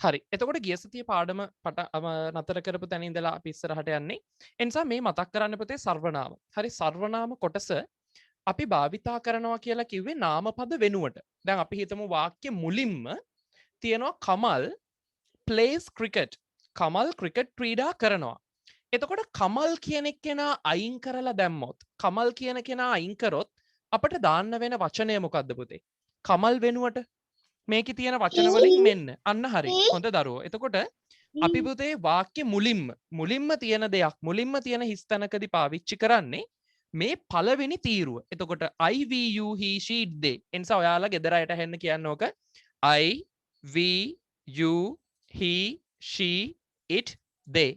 හරි. එතකොට ගිය සතියේ පාඩම නතර කරපු තැන ඉඳලා අපි ඉස්සරහට යන්නේ. ඒ නිසා මේ මතක් කරන්න පුතේ සර්වනාම. හරි සර්වනාම කොටස අපි භාවිතා කරනවා කියලා කිව්වේ නාමපද වෙනුවට. දැන් අපි හිතමු වාක්‍ය මුලින්ම තියෙනවා Kamal plays cricket. Kamal cricket ක්‍රීඩා කරනවා. එතකොට කමල් කියන කෙනා අයින් කරලා දැම්මොත් කමල් කියන කෙනා අයින් කරොත් අපිට දාන්න වෙන වචනය මොකද්ද පුතේ? කමල් වෙනුවට මේකේ තියෙන වචන වලින් මෙන්න. අන්න හරි. හොඳ දරුවෝ. එතකොට අපි පුතේ වාක්‍ය මුලින්ම තියෙන දෙයක් මුලින්ම තියෙන හිස් තැනකදී පාවිච්චි කරන්නේ මේ පළවෙනි තීරුව. එතකොට I V U he she it they. එනිසා ඔයාලා ගෙදර අයට හෙන්න කියන්න ඕක I V U he she it they.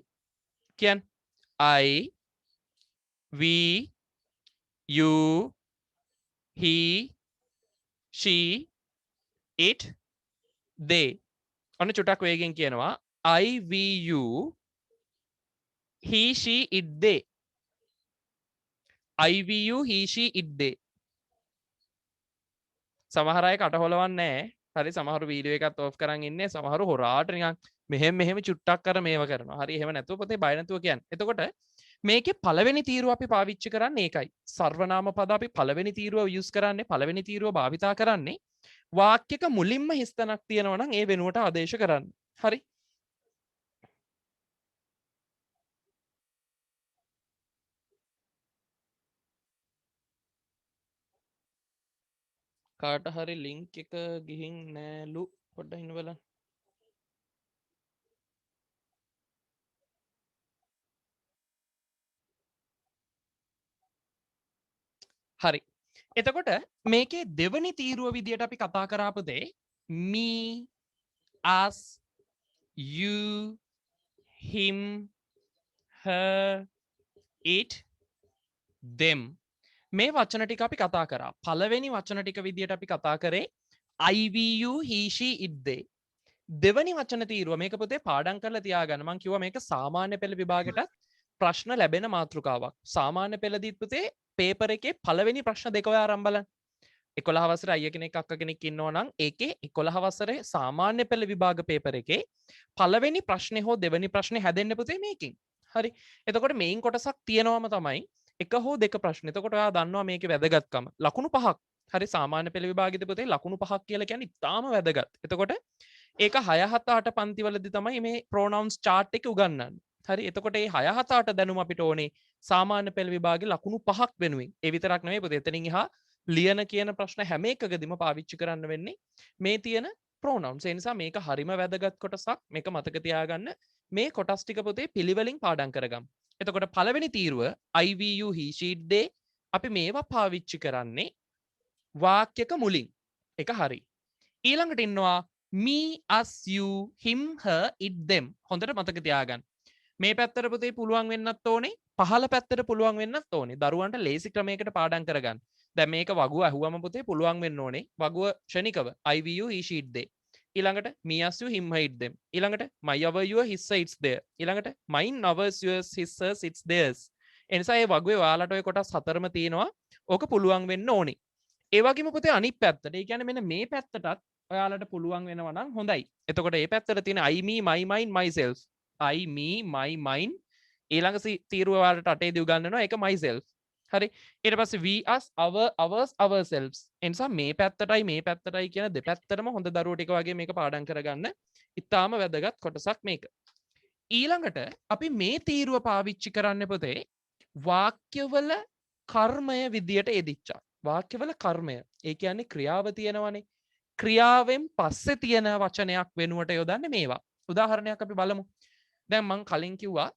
කියන්න I V U he she it they. ඔන්න චුට්ටක් වේගෙන් කියනවා I V U he she it they. I V U he she it they. සමහර අය කටහොලවන්නේ නැහැ. හරි සමහරු වීඩියෝ එකත් ඔෆ් කරන් ඉන්නේ. සමහරු හොරාට නිකන් මෙහෙම චුට්ටක් කර මේව කරනවා. හරි එහෙම නැතුව පොතේ බය නැතුව කියන්නේ. එතකොට මේකේ පළවෙනි තීරුව අපි පාවිච්චි කරන්නේ ඒකයි. සර්වනාම පද අපි පළවෙනි තීරුව යූස් කරන්නේ පළවෙනි තීරුව භාවිතා කරන්නේ වාක්‍යක මුලින්ම හිස්තැනක් තියෙනවා නම් ඒ වෙනුවට ආදේශ කරන්න. හරි කාට හරි ලින්ක් එක ගිහින් නෑලු පොඩ්ඩක් ඉන්න බලන්න. හරි. එතකොට මේකේ දෙවනි තීරුව විදියට අපි කතා කරාපු දේ me us you him her it them මේ වචන ටික අපි කතා කරා. පළවෙනි වචන ටික විදියට අපි කතා කරේ I V U he she it they. දෙවනි වචන තීරුව මේක පුතේ පාඩම් කරලා තියාගන්න. මම කිව්වා මේක සාමාන්‍ය පෙළ විභාගෙටත් ප්‍රශ්න ලැබෙන මාතෘකාවක්. සාමාන්‍ය පෙළදීත් පුතේ පේපර් එකේ පළවෙනි ප්‍රශ්න දෙක ඔයා අරන් බලන්න. 11 වසරේ අයියා කෙනෙක් අක්කා කෙනෙක් ඉන්නවා නම් ඒකේ 11 වසරේ සාමාන්‍ය පෙළ විභාග පේපර් එකේ පළවෙනි ප්‍රශ්නේ හෝ දෙවෙනි ප්‍රශ්නේ හැදෙන්න පුතේ මේකෙන්. හරි. එතකොට මේන් කොටසක් තියෙනවම තමයි එක හෝ දෙක ප්‍රශ්න. එතකොට ඔයා දන්නවා මේකේ වැදගත්කම. ලකුණු 5ක්. හරි සාමාන්‍ය පෙළ විභාගෙදී පුතේ ලකුණු 5ක් කියලා කියන්නේ ඉතාම වැදගත්. එතකොට ඒක 6 7 8 පන්තිවලදී තමයි මේ pronouns chart එක උගන්වන්නේ. හරි එතකොට මේ 6 7 8 දැනුම අපිට ඕනේ සාමාන්‍ය පෙළ විභාගේ ලකුණු 5ක් වෙනුවෙන්. ඒ විතරක් නෙමෙයි පුතේ එතනින් එහා ලියන කියන ප්‍රශ්න හැම එකකදීම පාවිච්චි කරන්න වෙන්නේ මේ තියෙන pronouns. ඒ නිසා මේක හරිම වැදගත් කොටසක්. මේක මතක තියාගන්න. මේ කොටස් ටික පුතේ පිළිවෙලින් පාඩම් කරගමු. එතකොට පළවෙනි තීරුව I V U he she it they අපි මේවා පාවිච්චි කරන්නේ වාක්‍යක මුලින්. ඒක හරි. ඊළඟට ඉන්නවා me us you him her it them. හොඳට මතක තියාගන්න. මේ පැත්තට පුතේ පුළුවන් වෙන්නත් ඕනේ පහළ පැත්තට පුළුවන් වෙන්නත් ඕනේ. දරුවන්ට ලේසි ක්‍රමයකට පාඩම් කරගන්න. දැන් මේක වගුව ඇහුවම පුතේ පුළුවන් වෙන්න ඕනේ වගුව ක්ෂණිකව I V U he she it they. ඊළඟට me us you him her it them. ඊළඟට my our your his her it's there. ඊළඟට mine ours yours his hers it's theirs. එනිසා මේ වගුවේ ඔයාලට ඔය කොටස් හතරම තියෙනවා. ඕක පුළුවන් වෙන්න ඕනේ. ඒ වගේම පුතේ අනිත් පැත්තට. ඒ කියන්නේ මෙන්න මේ පැත්තටත් ඔයාලට පුළුවන් වෙනවා නම් හොඳයි. එතකොට මේ පැත්තට තියෙන I me my mine myself. I me my mine ඊළඟ තීරුව ඔයාලට අටේදී උගන්වනවා ඒක myself. හරි. ඊට පස්සේ we us our ours ourselves. එනිසා මේ පැත්තටයි මේ පැත්තටයි කියන දෙපැත්තටම හොඳ දරුවෝ ටික වගේ මේක පාඩම් කරගන්න. ඉතාම වැදගත් කොටසක් මේක. ඊළඟට අපි මේ තීරුව පාවිච්චි කරන්න පුතේ වාක්‍යවල කර්මය විදියට එදිච්චා. වාක්‍යවල කර්මය. ඒ කියන්නේ ක්‍රියාව තියෙනවනේ. ක්‍රියාවෙන් පස්සේ තියෙන වචනයක් වෙනුවට යොදන්නේ මේවා. උදාහරණයක් අපි බලමු. දැන් මං කලින් කිව්වා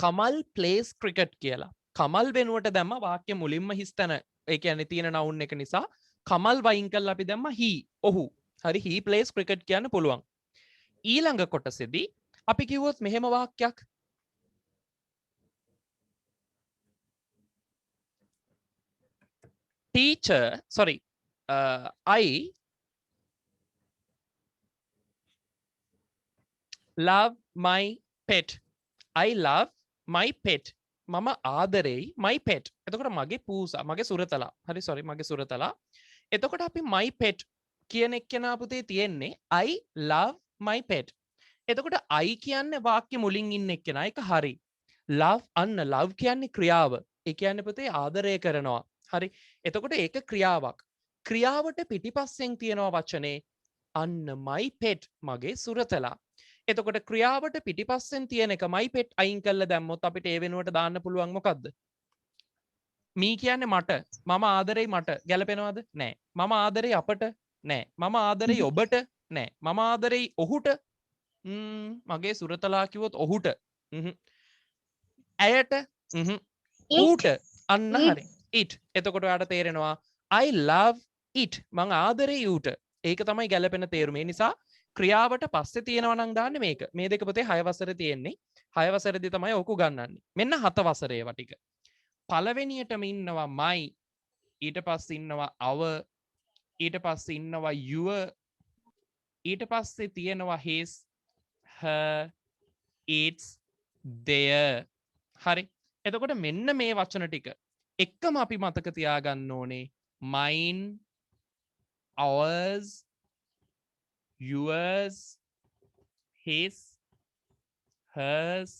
කමල් plays cricket කියලා. කමල් වෙනුවට දැම්ම වාක්‍ය මුලින්ම හිස්තැන ඒ කියන්නේ තියෙන noun එක නිසා කමල් වයින් කරලා අපි දැම්ම he ඔහු. හරි he plays cricket කියන්න පුළුවන්. ඊළඟ කොටසේදී අපි කිව්වොත් මෙහෙම වාක්‍යයක් teacher sorry I love my pet. I love my pet. මම ආදරෙයි my pet. එතකොට මගේ පූසා මගේ සුරතලා. හරි sorry මගේ සුරතලා. එතකොට අපි my pet කියන එක්කෙනා පුතේ තියෙන්නේ I love my pet. එතකොට I කියන්නේ වාක්‍ය මුලින් ඉන්න එක්කෙනා. ඒක හරි. love අන්න love කියන්නේ ක්‍රියාව. ඒ කියන්නේ පුතේ ආදරය කරනවා. හරි. එතකොට ඒක ක්‍රියාවක්. ක්‍රියාවට පිටිපස්සෙන් තියෙනවා වචනේ අන්න my pet මගේ සුරතලා. එතකොට ක්‍රියාවට පිටිපස්සෙන් තියෙන එක my pet අයින් කරලා දැම්මොත් අපිට ඒ වෙනුවට දාන්න පුළුවන් මොකද්ද? මී කියන්නේ මට. මම ආදරෙයි මට. ගැලපෙනවද? නෑ. මම ආදරෙයි අපට. නෑ. මම ආදරෙයි ඔබට. නෑ. මම ආදරෙයි ඔහුට. මගේ සුරතලා කිව්වොත් ඔහුට. ඇයට. ඌට. අන්න හරි. it. එතකොට ඔයාලට තේරෙනවා I love it. මං ආදරෙයි ඌට. ඒක තමයි ගැලපෙන තේරුම. ඒ නිසා ක්‍රියාවට පස්සේ තියෙනවා නම් දාන්නේ මේක. මේ දෙක පුතේ 6 වසරේ තියෙන්නේ. 6 වසරේදී තමයි ඔක ගන්නන්නේ. මෙන්න 7 වසරේ ඒවා ටික. පළවෙනියටම ඉන්නවා my, ඊට පස්සේ ඉන්නවා our, ඊට පස්සේ ඉන්නවා your, ඊට පස්සේ තියෙනවා his, her, its, their. හරි. එතකොට මෙන්න මේ වචන ටික එක්කම අපි මතක තියාගන්න ඕනේ mine, ours, yours, his, hers,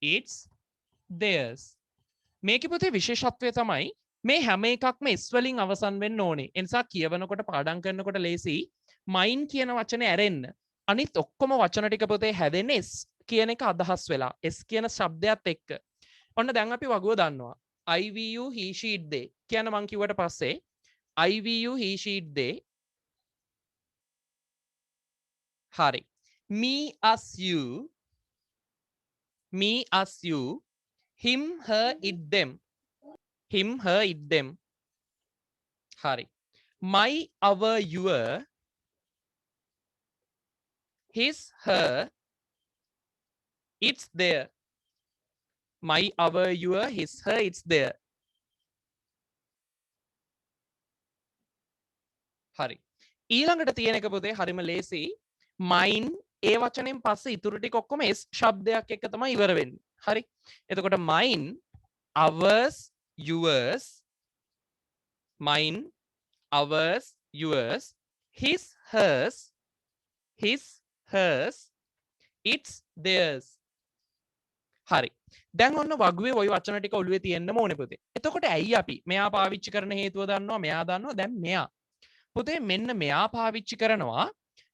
its, theirs. මේකේ පුතේ විශේෂත්වය තමයි මේ හැම එකක්ම s වලින් අවසන් වෙන්න ඕනේ. ඒ නිසා කියවනකොට පාඩම් කරනකොට ලේසි mine කියන වචනේ ඇරෙන්න. අනිත් ඔක්කොම වචන ටික පුතේ හැදෙන්නේ s කියන එක අදහස් වෙලා. s කියන ශබ්දයත් එක්ක. ඔන්න දැන් අපි වගුව දන්නවා. I V U he she it they කියන මං කිව්වට පස්සේ I V U he she it they. හරි. me us you, me us you, him her it them, him her it them. Hari. My our your, his her it's there. My our your, his her it's there. Hari. ඊළඟට තියෙන එක පුතේ හරිම ලේසි. mine ඒ වචනෙන් පස්සේ ඉතුරු ටික ඔක්කොම s ශබ්දයක් එක්ක තමයි ඉවර වෙන්නේ. හරි. එතකොට mine, ours, yours, mine, ours, yours, his, hers, its, theirs. හරි. දැන් ඔන්න වගුවේ ওই වචන ටික ඔළුවේ තියෙන්න ඕනේ පුතේ. එතකොට ඇයි අපි මෙයා පාවිච්චි කරන හේතුව දන්නවා, මෙයා දන්නවා. දැන් මෙයා. පුතේ මෙන්න මෙයා පාවිච්චි කරනවා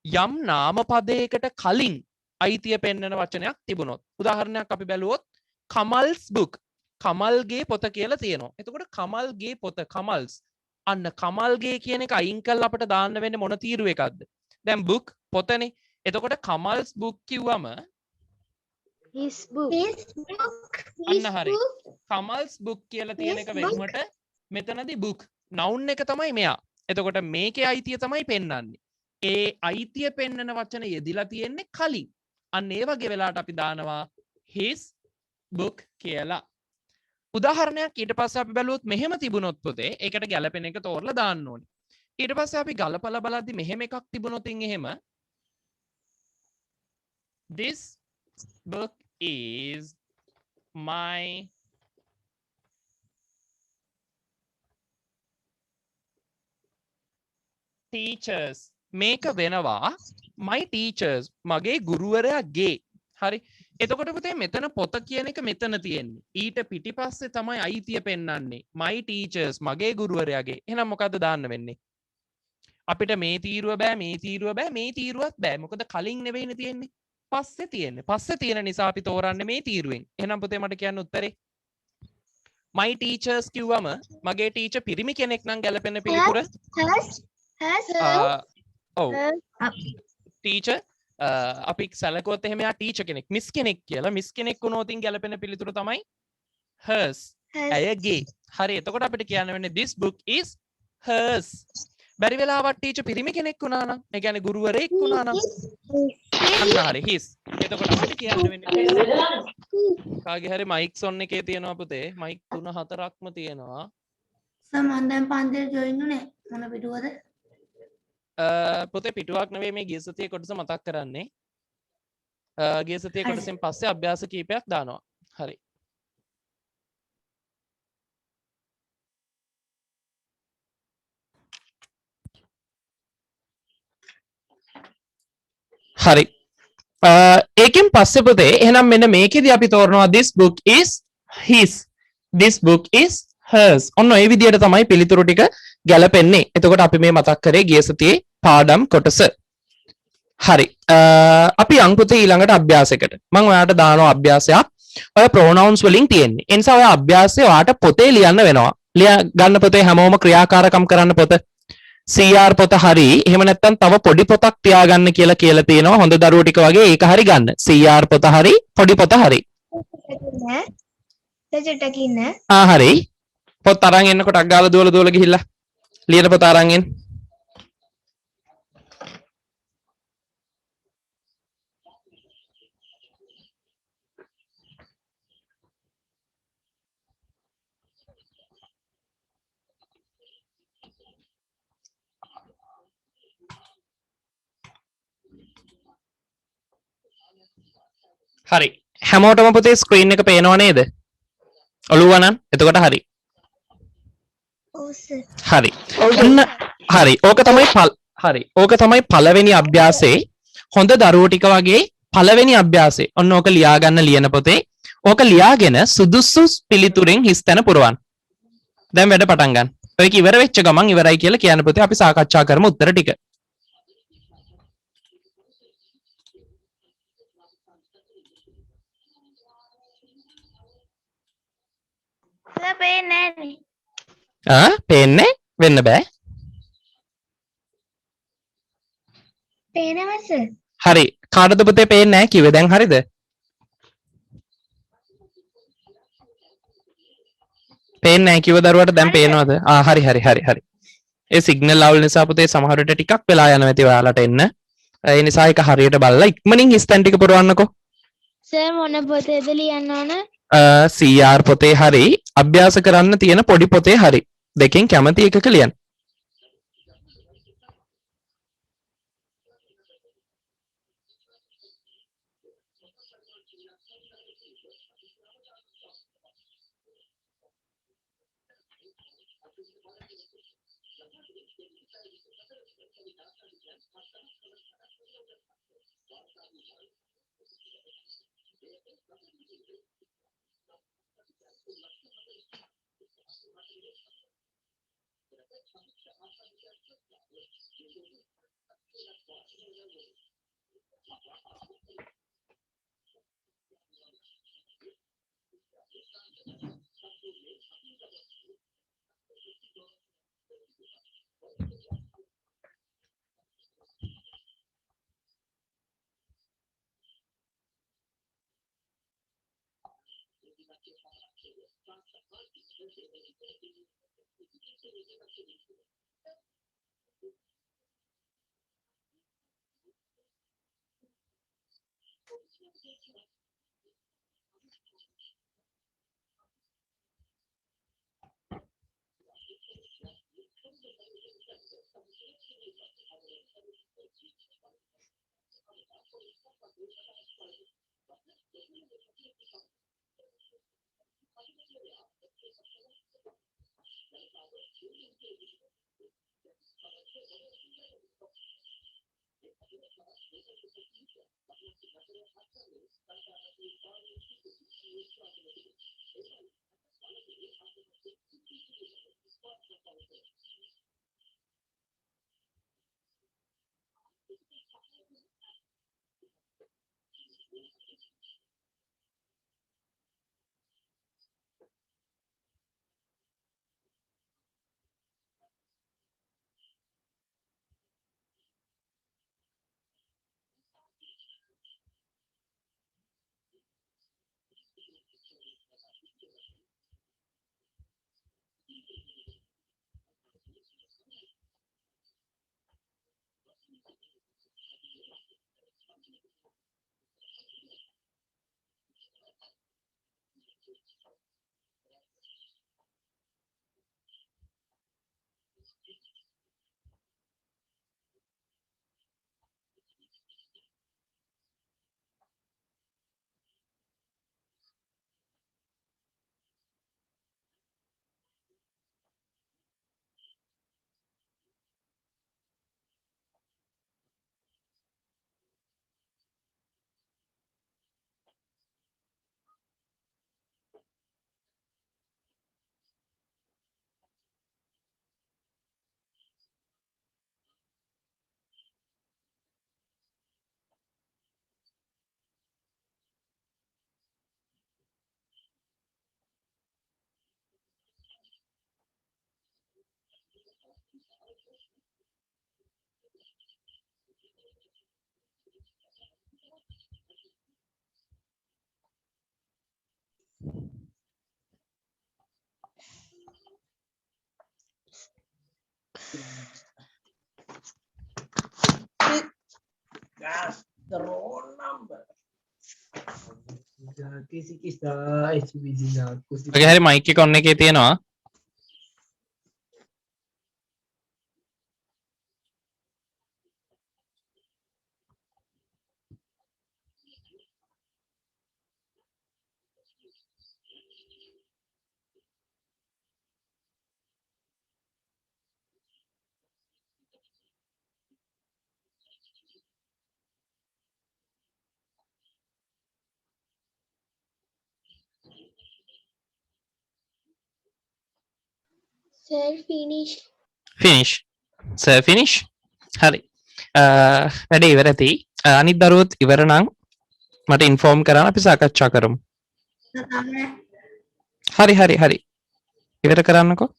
යම් නාමපදයකට කලින් අයිතිය පෙන්වන වචනයක් තිබුණොත්. උදාහරණයක් අපි බැලුවොත් කමල්ස් book. කමල්ගේ පොත කියලා තියෙනවා. එතකොට කමල්ගේ පොත, කමල්ස්. අන්න කමල්ගේ කියන එක අයින් කරලා අපිට දාන්න වෙන්නේ මොන තීරුව එකක්ද? දැන් book පොතනේ. එතකොට කමල්ස් book කිව්වම his book. අන්න හරි. කමල්ස් book කියලා තියෙන එක වෙනුවට මෙතනදී book. noun එක තමයි මෙයා. එතකොට මේකේ අයිතිය තමයි පෙන්වන්නේ. ඒ අයිතිය පෙන්වන වචන යෙදිලා තියෙන්නේ කලින්. අන්න ඒ වගේ වෙලාවට අපි දානවා his book කියලා. උදාහරණයක් ඊට පස්සේ අපි බැලුවොත් මෙහෙම තිබුණොත් පුතේ ඒකට ගැලපෙන එක තෝරලා දාන්න ඕනේ. ඊට පස්සේ අපි ගලපලා බලද්දි මෙහෙම එකක් තිබුණොත් එහෙම this book is my teachers. මේක වෙනවා my teachers, මගේ ගුරුවරයාගේ. හරි. එතකොට පුතේ මෙතන පොත කියන එක මෙතන තියෙන්නේ. ඊට පිටිපස්සේ තමයි අයිතිය පෙන්වන්නේ my teachers, මගේ ගුරුවරයාගේ. එහෙනම් මොකද්ද දාන්න වෙන්නේ? අපිට මේ තීරුව බෑ, මේ තීරුව බෑ, මේ තීරුවත් බෑ. මොකද කලින් නෙවෙයිනේ තියෙන්නේ. පස්සේ තියෙන්නේ. පස්සේ තියෙන නිසා අපි තෝරන්නේ මේ තීරුවෙන්. එහෙනම් පුතේ මට කියන්න උත්තරේ my teachers කිව්වම මගේ ටීචර් පිරිමි කෙනෙක් නම් ගැලපෙන පිළිතුර ඔව් ටීචර් අපි සැලකුවොත් එහෙම යා ටීචර් කෙනෙක් මිස් කෙනෙක් කියලා මිස් කෙනෙක් වුණොත් ගැලපෙන පිළිතුර තමයි hers ඇයගේ. හරි. එතකොට අපිට කියන්න වෙන්නේ this book is hers. බැරි වෙලාවත් ටීචර් පිරිමි කෙනෙක් වුණා නම් ඒ කියන්නේ ගුරුවරයෙක් වුණා නම් අන්න හරි his. එතකොට අපිට කියන්න වෙන්නේ කාගේ හරි මයික්ස් ඔන් එකේ තියෙනවා පුතේ. මයික් 3-4ක්ම තියෙනවා. සර් මම දැන් පන්තියේ ජොයින් උනේ මොන පිටුවද? පුතේ පිටුවක් නෙවෙයි මේ ගිය සතියේ කොටස මතක් කරන්නේ. ගිය සතියේ කොටසෙන් පස්සේ අභ්‍යාස කීපයක් දානවා. හරි. හරි. ඒකෙන් පස්සේ පුතේ එහෙනම් මෙන්න මේකෙදි අපි තෝරනවා this book is his, this book is hers. ඔන්න ඔය විදිහට තමයි පිළිතුරු ටික ගැලපෙන්නේ. එතකොට අපි මේ මතක් කරේ ගිය සතියේ පාඩම් කොටස. හරි. අපි යන් පුතේ ඊළඟට අභ්‍යාසයකට. මම ඔයාලට දානවා අභ්‍යාසයක්. ඔය pronouns වලින් තියෙන්නේ. ඒ නිසා ඔය අභ්‍යාසය ඔයාලට පොතේ ලියන්න වෙනවා. ලියා ගන්න පොතේ හැමෝම ක්‍රියාකාරකම් කරන්න පොත. CR පොත හරි. එහෙම නැත්නම් තව පොඩි පොතක් තියාගන්න කියලා තියෙනවා. හොඳ දරුවෝ ටික වගේ ඒක හරි ගන්න. CR පොත හරි, පොඩි පොත හරි. හරි. පොත් අරන් එන්න කොටක් ගාලා දුවලා ගිහිල්ලා. ලියන පොත අරන් එන්න. හරි. හැමෝටම පුතේ ස්ක්‍රීන් එක පේනව නේද? ඔළුව නම් එතකොට හරි. හරි. ඔන්න හරි. ඕක තමයි පළවෙනි අභ්‍යාසයේ හොඳ දරුවෝ ටික වගේ පළවෙනි අභ්‍යාසය. ඔන්න ඕක ලියා ගන්න ලියන පොතේ. ඕක ලියාගෙන සුදුසු පිළිතුරෙන් හිස්තැන පුරවන්න. දැන් වැඩ පටන් ගන්න. ඔයක ඉවර වෙච්ච ගමන් ඉවරයි කියලා කියන පොතේ අපි සාකච්ඡා කරමු උත්තර ටික. පේන්නේ වෙන්න බෑ. හරි. කාටද පුතේ පේන්නේ නැහැ කිව්වේ? දැන් හරිද? පේන්නේ නැහැ කිව්ව දරුවට දැන් පේනවද? හරි. ඒ සිග්නල් අවුල් නිසා පුතේ සමහර විට ටිකක් වෙලා යනවා ඇති ඔයාලට එන්න. ඒ නිසා ඒක හරියට බලලා ඉක්මනින් හිස්තැන් ටික පුරවන්නකෝ. සර් මොන පොතේද ලියන්න ඕන? CR පොතේ හරි අභ්‍යාස කරන්න තියෙන පොඩි පොතේ හරි දෙකෙන් කැමති එකක ලියන්න. That's the wrong number. Kisi-kisa HBD na ඔගේ හරි මයික් එක ඔන්න එකේ තියෙනවා. Sir finish finish. Sir finish. හරි. වැඩේ ඉවර ඇති. අනිත් දරුවොත් ඉවර නම් මට ඉන්ෆෝම් කරන්න අපි සාකච්ඡා කරමු. තමයි හරි හරි හරි. ඉවර කරන්නකෝ.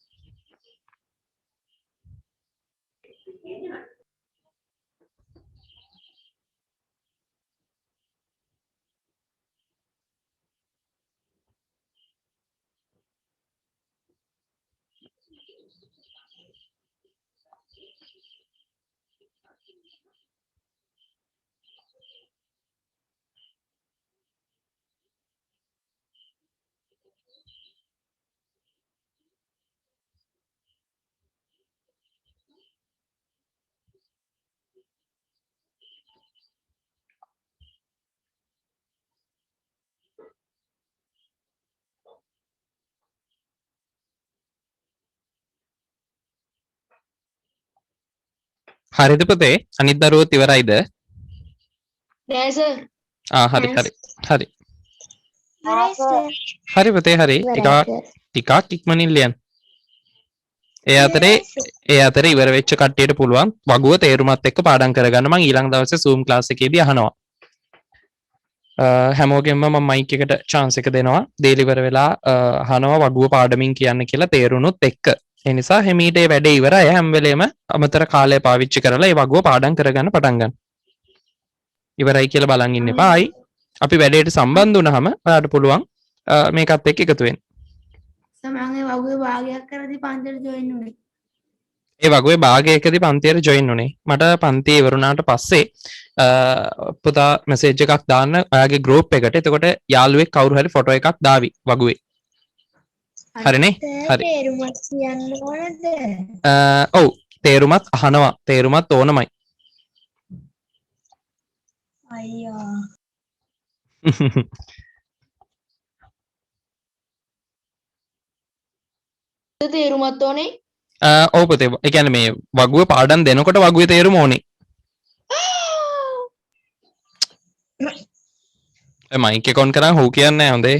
හරිද පුතේ? අනිත් දරුවොත් ඉවරයිද? නෑ සර් හරි හරි හරි. හරි සර් හරි පුතේ හරි. ටිකක් ඉක්මනින් ලියන්න. ඒ අතරේ ඉවර වෙච්ච කට්ටියට පුළුවන් වගුව තේරුමත් එක්ක පාඩම් කරගන්න. මම ඊළඟ දවසේ Zoom class එකේදී අහනවා. හැමෝගෙම මම මයික් එකට chance එක දෙනවා. දේලි ඉවර වෙලා අහනවා වගුව පාඩමින් කියන්න කියලා තේරුණොත් එක්ක. ඒ නිසා හැමීට ඒ වැඩේ ඉවරයි. හැම වෙලේම අමතර කාලය පාවිච්චි කරලා ඒ වගුව පාඩම් කරගන්න පටන් ගන්න. ඉවරයි කියලා බලන් ඉන්න එපායි. අපි වැඩේට සම්බන්ධ වුණාම ඔයාලට පුළුවන් මේකත් එක්ක එකතු වෙන්න. සමහරවිට වගේ භාගයක් කරදී පන්තියට ජොයින් උනේ. ඒ වගේ භාගයකදී පන්තියට ජොයින් උනේ. මට පන්තිය ඉවරුණාට පස්සේ පුතා මෙසේජ් එකක් දාන්න ඔයාගේ ගෲප් එකට. එතකොට යාළුවෙක් කවුරු හරි ෆොටෝ එකක් දාවි වගුවේ. හරිනේ? හරි. තේරුමක් කියන්න ඕනද? ඔව් තේරුමත් අහනවා. තේරුමත් ඕනමයි. අයියා තේරුමත් ඕනේ? ඔව් පුතේ. ඒ කියන්නේ මේ වගුව පාඩම් දෙනකොට වගුවේ තේරුම ඕනේ. මයික් එක ඔන් කරන් හො කියන්නේ නැහැ හොඳේ.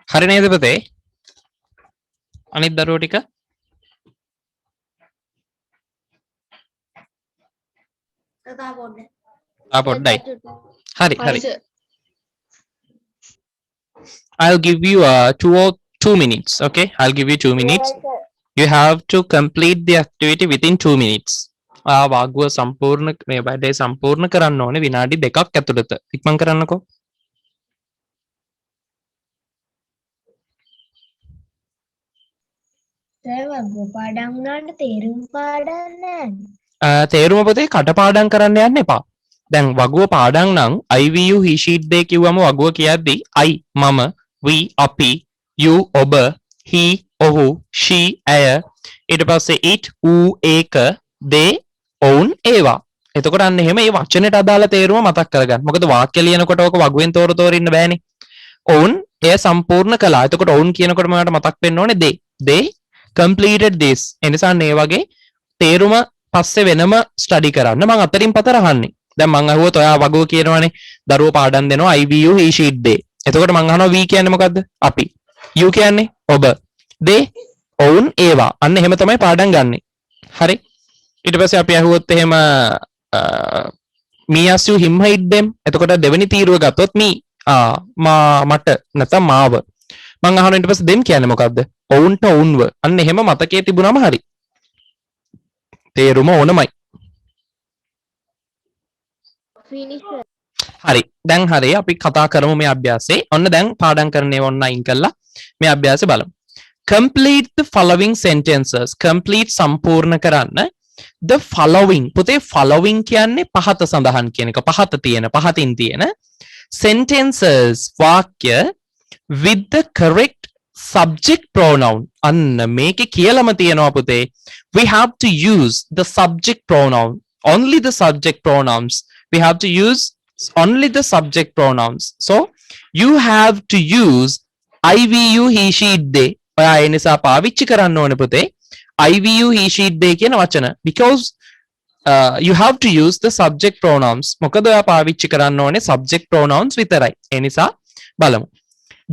හරි නේද පුතේ? අනිත් දරුවෝ ටික කතා පොඩ්ඩක්. පොඩ්ඩයි. හරි හරි. Sir I'll give you 2 minutes. Okay, I'll give you 2 minutes. You have to complete the activity within 2 minutes. වගුව සම්පූර්ණ මේ වැඩේ සම්පූර්ණ කරන්න ඕනේ විනාඩි 2ක් ඇතුළත. ඉක්මන් කරන්නකෝ. සර් වගුව පාඩම් වුණාට තේරුම් පාඩම් නෑ. තේරුම පොතේ කටපාඩම් කරන්න යන්න එපා. දැන් වගුව පාඩම් නම් IVU he sheet day කිව්වම වගුව කියද්දි I මම we අපි you ඔබ he ඔහු she ඇය ඊට පස්සේ it ඌ ඒක they ඔවුන් ඒවා. එතකොට අන්න එහෙම මේ වචනෙට අදාළ තේරුම මතක් කරගන්න. මොකද වාක්‍ය ලියනකොට ඔක වගුවෙන් තෝර ඉන්න බෑනේ. ඔවුන් එය සම්පූර්ණ කළා. එතකොට ඔවුන් කියනකොට මට මතක් වෙන්න ඕනේ they completed this. එනිසා මේ වගේ තේරුම පස්සේ වෙනම ස්ටඩි කරන්න මම අතරින් පතර අහන්නේ. දැන් මං අහුවොත් ඔයා වගුව කියනවනේ දරුවෝ පාඩම් දෙනවා IVU he sheet day. එතකොට මං අහනවා we කියන්නේ මොකද්ද? අපි. you කියන්නේ ඔබ. they ඔවුන් ඒවා. අන්න එහෙම තමයි පාඩම් ගන්නෙ. හරි. ඊට පස්සේ අපි අහුවොත් එහෙම me ask you him hide them. එතකොට දෙවෙනි තීරුව ගත්තොත් me මට නැත්නම් මාව. මං අහන ඊට පස්සේ them කියන්නේ මොකද්ද? ඔවුන්ට ඔවුන්ව. අන්න එහෙම මතකයේ තිබුණාම හරි. තේරුම ඕනමයි. හරි. දැන් හරි අපි කතා කරමු මේ අභ්‍යාසයේ. ඔන්න දැන් පාඩම් කරන්නේ ඔන්න අයින් කළා. මේ අභ්‍යාසය බලමු. Complete the following sentences. Complete සම්පූර්ණ කරන්න. The following. පුතේ following කියන්නේ පහත සඳහන් කියන එක. පහතින් තියෙන sentences වාක්‍ය with the correct subject pronoun. අන්න මේකේ කියලාම තියෙනවා පුතේ. We have to use the subject pronoun. Only the subject pronouns. We have to use only the subject pronouns. So you have to use I, we, you, he, she, they. ඔයා ඒ නිසා පාවිච්චි කරන්න ඕනේ පුතේ I, we, you, he, she, they කියන වචන. Because you have to use the subject pronouns. මොකද ඔයා පාවිච්චි කරන්න ඕනේ subject pronouns විතරයි. ඒ නිසා බලමු.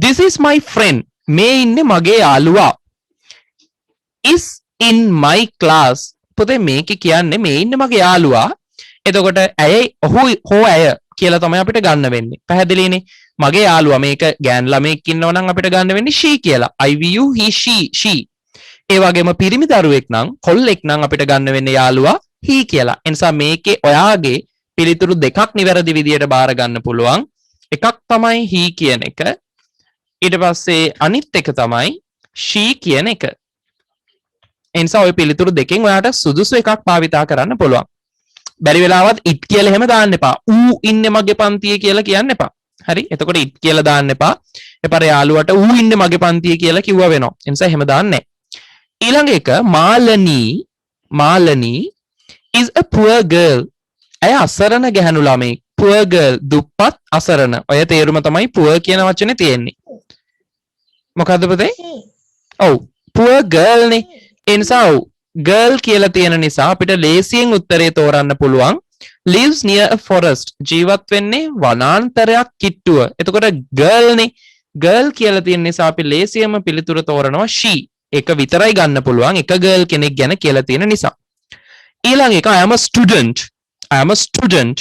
This is my friend. මේ ඉන්නේ මගේ යාළුවා. Is in my class. පුතේ මේක කියන්නේ මේ ඉන්නේ මගේ යාළුවා. එතකොට ඇයි හෝ ඇය කියලා තමයි අපිට ගන්න වෙන්නේ. පැහැදිලිනේ? මගේ යාළුවා මේක ගෑන් ළමෙක් ඉන්නව නම් අපිට ගන්න වෙන්නේ she කියලා. I, we, you, he, she. ඒ වගේම පිරිමි දරුවෙක් නම් කොල්ලෙක් නම් අපිට ගන්න වෙන්නේ යාළුවා he කියලා. ඒ නිසා මේකේ ඔයාගේ පිළිතුරු දෙකක් නිවැරදි විදියට බාර ගන්න පුළුවන්. එකක් තමයි he කියන එක. ඊට පස්සේ අනිත් එක තමයි she කියන එක. ඒ නිසා ওই පිළිතුරු දෙකෙන් ඔයාට සුදුසු එකක් භාවිතා කරන්න පුළුවන්. බැරි වෙලාවත් it කියලා එහෙම දාන්න එපා. ඌ ඉන්නේ මගේ පන්තියේ කියලා කියන්න එපා. හරි. එතකොට it කියලා දාන්න එපා. එපාර යාළුවට ඌ ඉන්නේ මගේ පන්තියේ කියලා කිව්වා වෙනවා. ඒ නිසා එහෙම දාන්නේ නැහැ. ඊළඟ එක Malani is a poor girl. ඇය අසරණ ගැහණු ළමෙක්. poor girl දුප්පත් අසරණ. ඔය තේරුම තමයි poor කියන වචනේ තියෙන්නේ. මොකද්ද පුතේ? ඔව් poor girl නේ. ඒ නිසා ඔව් girl කියලා තියෙන නිසා අපිට ලේසියෙන් උත්තරේ තෝරන්න පුළුවන්. lives near a forest. ජීවත් වෙන්නේ වනාන්තරයක් කිට්ටුව. එතකොට girl නේ. girl කියලා තියෙන නිසා අපි ලේසියෙන්ම පිළිතුර තෝරනවා she. ඒක විතරයි ගන්න පුළුවන්. එක girl කෙනෙක් ගැන කියලා තියෙන නිසා. ඊළඟ එක I am a student.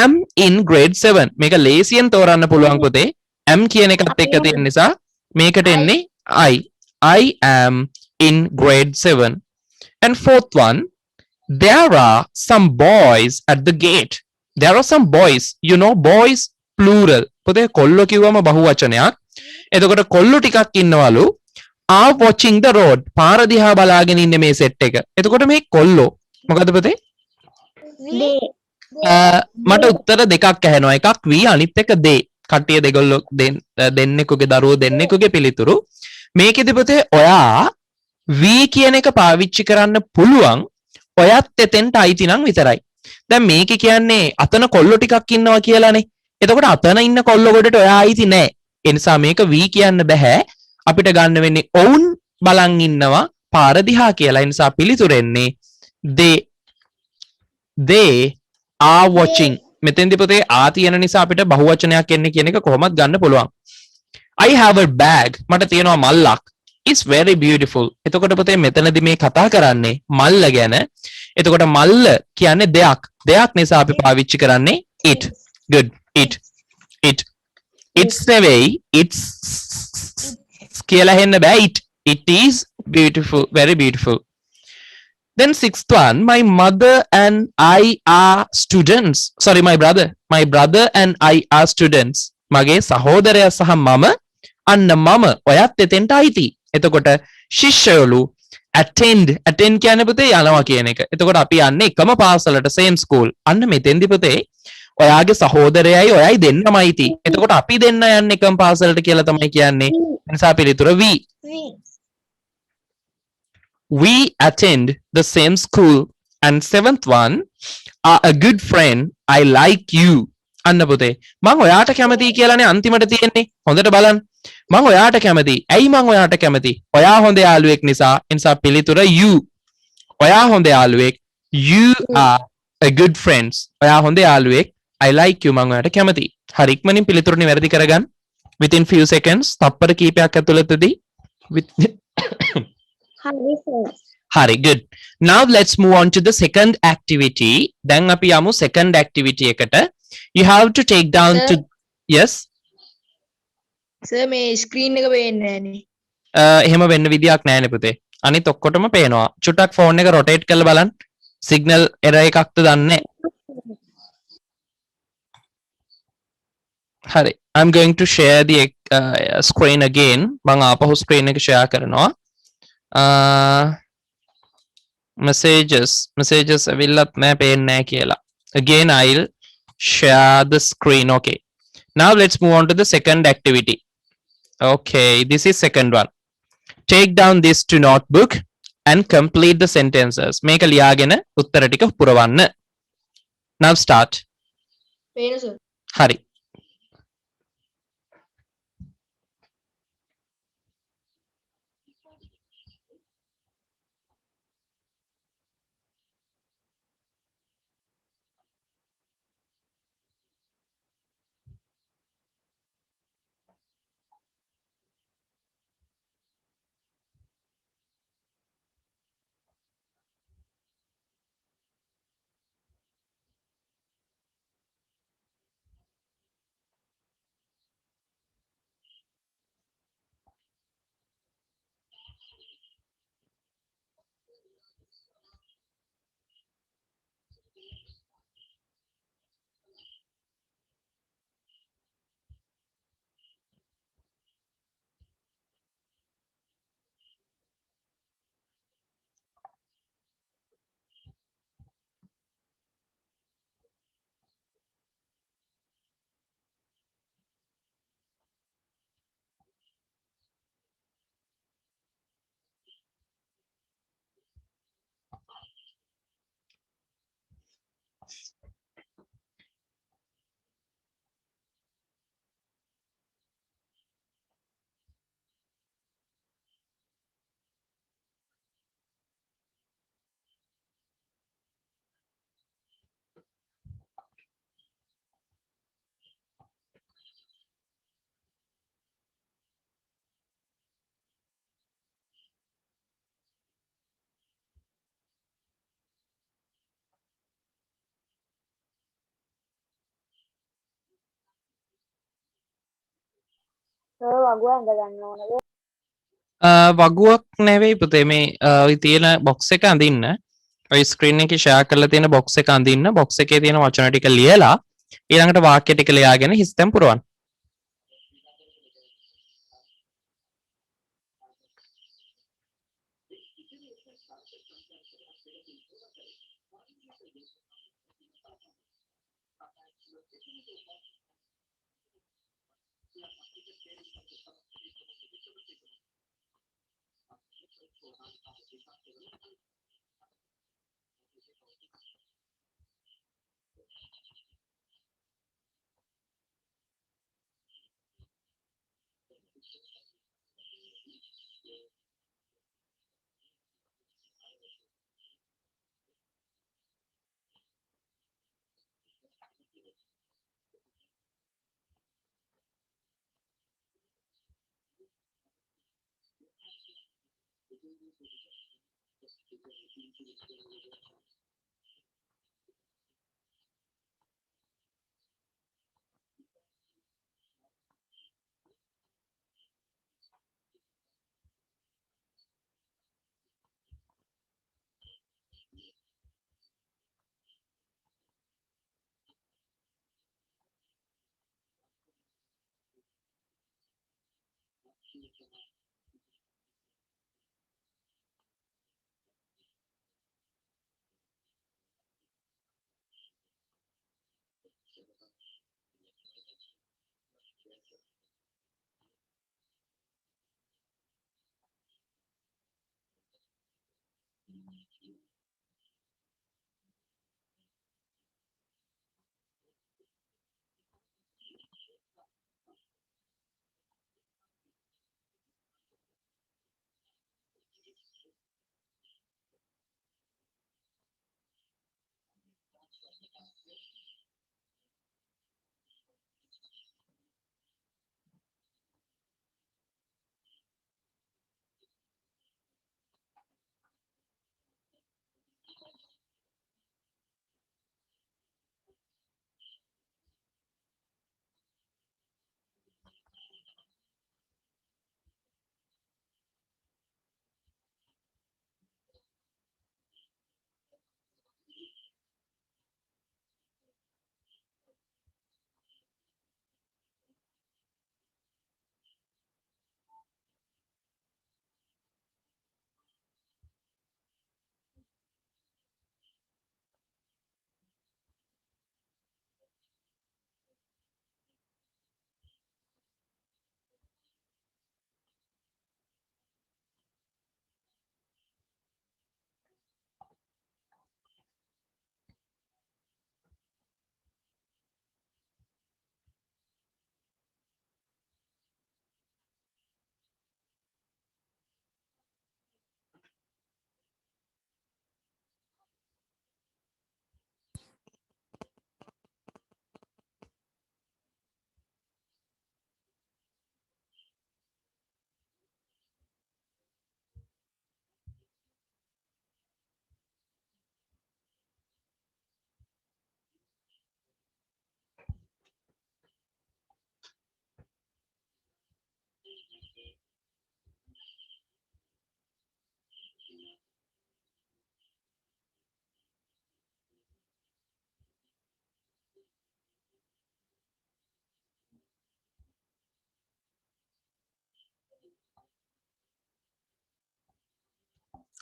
am in grade 7. මේක ලේසියෙන් තෝරන්න පුළුවන් පුතේ. am කියන එකත් එක්ක තියෙන නිසා මේකට එන්නේ I am in grade 7. And fourth one, there are some boys at the gate. There are some boys. You know boys plural. පුතේ කොල්ලෝ කිව්වම බහුවචනයක්. එතකොට කොල්ලෝ ටිකක් ඉන්නවලු are watching the road. පාර දිහා බලාගෙන ඉන්නේ මේ සෙට් එක. එතකොට මේ කොල්ලෝ මොකද පුතේ? මට උත්තර දෙකක් ඇහෙනවා. එකක් we අනිත් එක they. කට්ටිය දෙගොල්ලෝ දෙන්නෙකුගේ දරුවෝ දෙන්නෙකුගේ පිළිතුරු. මේකෙදි පුතේ ඔයා we කියන එක පාවිච්චි කරන්න පුළුවන් ඔයත් එතෙන්ට අයිති නම් විතරයි. දැන් මේක කියන්නේ අතන කොල්ලෝ ටිකක් ඉන්නවා කියලානේ. එතකොට අතන ඉන්න කොල්ලෝ ගොඩට ඔයා අයිති නෑ. ඒ නිසා මේක we කියන්න බෑ. අපිට ගන්න වෙන්නේ ඔවුන් බලන් ඉන්නවා පාර දිහා කියලා. ඒ නිසා පිළිතුරෙන්නේ they are watching. මෙතෙන්දි පුතේ ආ තියෙන නිසා අපිට බහුවචනයක් එන්නේ කියන එක කොහොමද ගන්න පුළුවන්. I have a bag. මට තියෙනවා මල්ලක්. It's very beautiful. එතකොට පුතේ මෙතනදී මේ කතා කරන්නේ මල්ල ගැන. එතකොට මල්ල කියන්නේ දෙයක්. දෙයක් නිසා අපි පාවිච්චි කරන්නේ it. Good. It. It's නෙවෙයි. It's කියලා හෙන්න බෑ it. It is beautiful. Very beautiful. Then sixth one, my mother and I are students. Sorry, my brother. My brother and I are students. මගේ සහෝදරයා සහ මම අන්න මම ඔයත් එතෙන්ට අයිති. එතකොට ශිෂ්‍යයලු attend කියන්නේ පුතේ යනවා කියන එක. එතකොට අපි යන්නේ එකම පාසලට same school. අන්න මෙතෙන්දි පුතේ ඔයාගේ සහෝදරයයි ඔයයි දෙන්නම අයිති. එතකොට අපි දෙන්න යන්නේ එකම පාසලට කියලා තමයි කියන්නේ. ඒ නිසා පිළිතුර we attend the same school. And seventh one, are a good friend. I like you. අන්න පුතේ මම ඔයාට කැමතියි කියලානේ අන්තිමට තියෙන්නේ. හොඳට බලන්න. මම ඔයාට කැමතියි. ඇයි මම ඔයාට කැමතියි? ඔයා හොඳ යාළුවෙක් නිසා. ඒ නිසා පිළිතුර you. ඔයා හොඳ යාළුවෙක්. You are a good friends. ඔයා හොඳ යාළුවෙක්. I like you. මම ඔයාට කැමතියි. හරි ඉක්මනින් පිළිතුරු නිවැරදි කරගන්න. Within few seconds. තප්පර කීපයක් ඇතුළතදී හරි sir. Hari, good. Now let's move on to the second activity. Then අපි යමු second activity එකට. You have to take down Sir. to yes. Sir මේ ස්ක්‍රීන් එක පේන්නේ නැහනේ. එහෙම වෙන්න විදියක් නැහැ නේ පුතේ. අනිත් ඔක්කොටම පේනවා. චුට්ටක් ෆෝන් එක rotate කරලා බලන්න. signal error එකක්ද දන්නේ. හරි. I'm going to share the screen again. මම ආපහු screen එක share කරනවා. messages ඇවිල්ලත් නැහැ පේන්නේ නැහැ කියලා. Again I'll share the screen. Okay. Now let's move on to the second activity. Okay, this is second one. Take down this to notebook and complete the sentences. මේක ලියාගෙන උත්තර ටික පුරවන්න. Now start. පේන sir. හරි. Sir වගුව අඳ ගන්න ඕනද? වගුවක් නෙවෙයි පුතේ මේ ඔය තියෙන box එක අඳින්න. ඔය screen එකේ share කරලා තියෙන box එක අඳින්න. box එකේ තියෙන වචන ටික ලියලා ඊළඟට වාක්‍ය ටික ලියාගෙන හිස්තැන් පුරවන්න.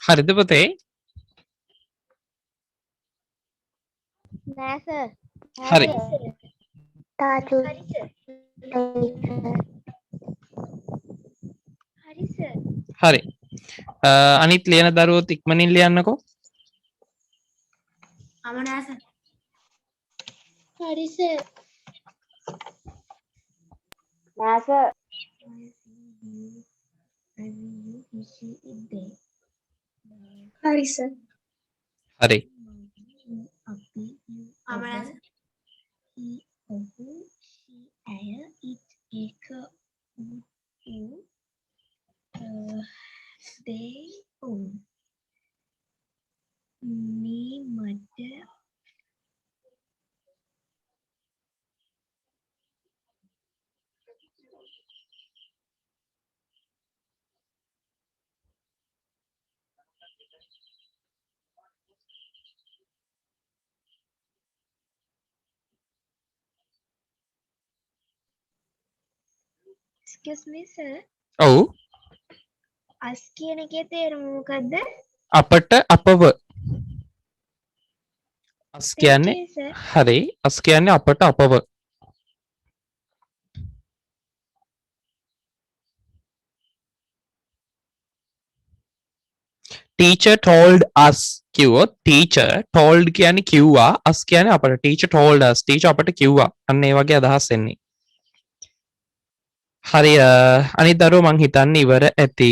හරිද පුතේ? නෑ සර්. හරි. තාචු. හරි සර්. හරි. අනිත් ලියන දරුවොත් ඉක්මනින් ලියන්නකෝ. මම නෑ සර්. හරි සර්. නෑ සර්. හරි සර්. හරි. මම නෑ සර්. ඔහු ඇය ඒක දේ මේ මට excuse me sir ඔව්. අස් කියන එකේ තේරුම මොකද්ද? අපට අපව. අස් කියන්නේ Thank you, sir. හරි. අස් කියන්නේ අපට අපව. teacher told us කිව්වොත් teacher told කියන්නේ කිව්වා, us කියන්නේ අපට. teacher told us, teacher අපට කිව්වා. අන්න ඒ වගේ අදහස් එන්නේ. හරි. අනිත් දරුවෝ මං හිතන්නේ ඉවර ඇති.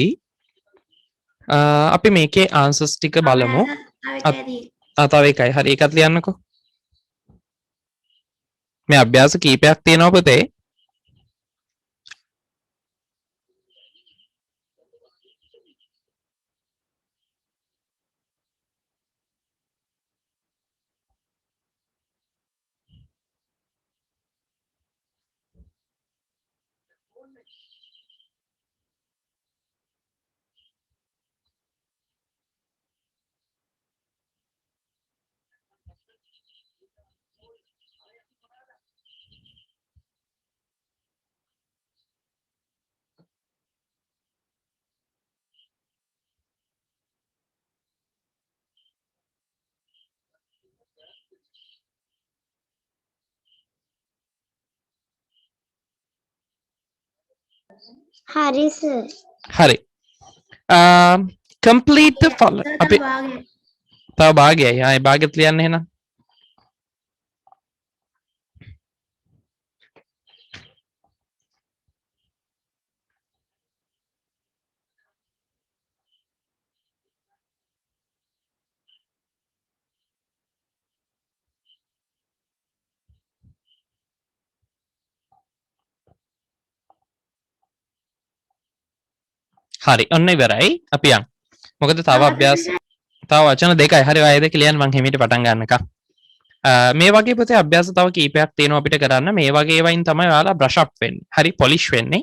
අපි මේකේ answers ටික බලමු. තව එකයි. හරි, ඒකත් ලියන්නකෝ. මේ අභ්‍යාස කීපයක් තියෙනවා පුතේ. හරි සර්. හරි. complete the follow. අපි තව භාගයයි. ආයේ භාගෙත් ලියන්න එහෙනම්. හරි, ඔන්න ඉවරයි. අපි යන්. මොකද තව අභ්‍යාස තව වචන දෙකයි. හරි, ඔය දෙක ලියන්න මං හිමීට පටන් ගන්නකම්. මේ වගේ පුතේ අභ්‍යාස තව කීපයක් තියෙනවා අපිට කරන්න. මේ වගේ වයින් තමයි ඔයාලා බ්‍රෂ් අප් වෙන්නේ. හරි, පොලිෂ් වෙන්නේ.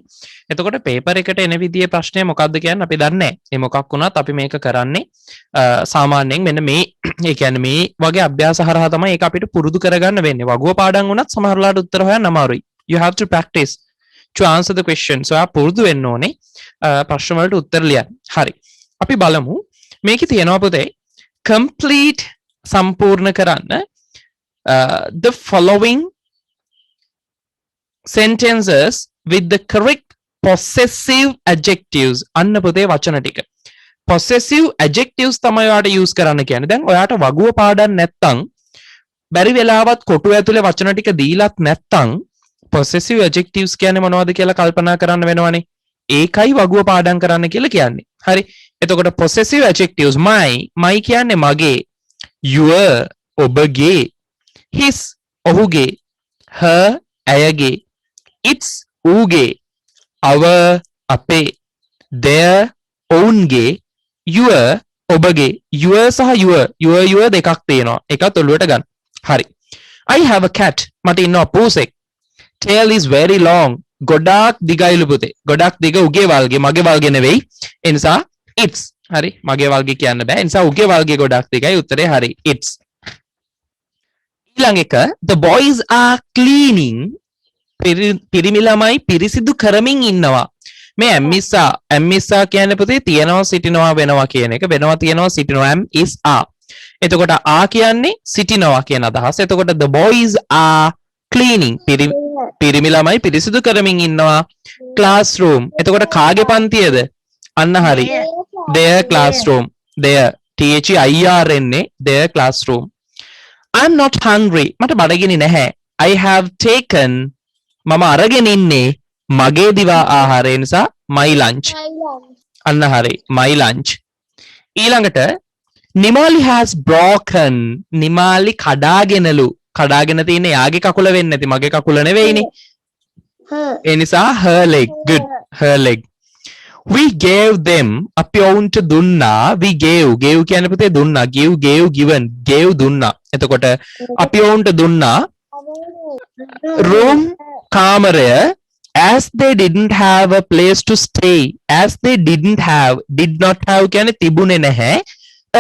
එතකොට පේපර් එකට එන විදියේ ප්‍රශ්නය මොකක්ද කියන්නේ අපි දන්නේ නැහැ. මේ මොකක් වුණත් අපි මේක කරන්නේ සාමාන්‍යයෙන් මෙන්න මේ ඒ කියන්නේ මේ වගේ අභ්‍යාස හරහා තමයි ඒක අපිට පුරුදු කරගන්න වෙන්නේ. වගුව පාඩම් වුණත් සමහරලාට උත්තර හොයන්න අමාරුයි. You have to practice to answer the questions. ඔයා පුරුදු වෙන්න ඕනේ ප්‍රශ්න වලට උත්තර ලියන්න. හරි. අපි බලමු. මේකේ තියෙනවා පුතේ complete සම්පූර්ණ කරන්න the following sentences with the correct possessive adjectives. අන්න පුතේ වචන ටික. possessive adjectives තමයි ඔයාට use කරන්න කියන්නේ. දැන් ඔයාට වගුව පාඩම් නැත්තම් බැරි වෙලාවත් කොටුව ඇතුලේ වචන ටික දීලත් නැත්තම් possessive adjectives කියන්නේ මොනවද කියලා කල්පනා කරන්න වෙනවනේ. ඒකයි වගුව පාඩම් කරන්න කියලා කියන්නේ. හරි. එතකොට possessive adjectives my කියන්නේ මගේ, your ඔබගේ, his ඔහුගේ, her ඇයගේ, its ඌගේ, our අපේ, their ඔවුන්ගේ, your ඔබගේ. your සහ your දෙකක් තියෙනවා. එකත් ඔළුවට ගන්න. හරි. I have a cat. මට ඉන්නවා පූසෙක්. tail is very long. ගොඩාක් දිගයිලු පුතේ. ගොඩාක් දිග උගේ වල්ගේ, මගේ වල්ගේ නෙවෙයි. ඒ නිසා it's. හරි. මගේ වල්ගේ කියන්න බෑ. ඒ නිසා උගේ වල්ගේ ගොඩාක් දිගයි. උත්තරේ හරි. it's. ඊළඟ එක the boys are cleaning. පිරිමි ළමයි පිරිසිදු කරමින් ඉන්නවා. මේ ඇම්මිසා කියන්නේ පුතේ තියනවා සිටිනවා වෙනවා කියන එක. වෙනවා තියනවා සිටිනවා am is are. එතකොට are කියන්නේ සිටිනවා කියන අදහස. එතකොට the boys are cleaning. පිරිමි ළමයි පිරිසිදු කරමින් ඉන්නවා classroom. එතකොට කාගේ පන්තියද? අන්න හරි. their classroom. their their එන්නේ their classroom. I'm not hungry. මට බඩගිනි නැහැ. I have taken මම අරගෙන ඉන්නේ මගේ දිවා ආහාරය නිසා my lunch. අන්න හරි. my lunch. ඊළඟට නිමාලි has broken. නිමාලි කඩාගෙනලු. කඩාගෙන තියෙන්නේ යාගේ කකුල වෙන්නේ නැති මගේ කකුල නෙවෙයිනේ. ඒ නිසා her leg. good. her leg. We gave them අපි ඔවුන්ට දුන්නා. we gave කියන්නේ පුතේ දුන්නා. gave given. gave දුන්නා. එතකොට අපි ඔවුන්ට දුන්නා room කාමරය as they didn't have a place to stay. as they did not have කියන්නේ තිබුණේ නැහැ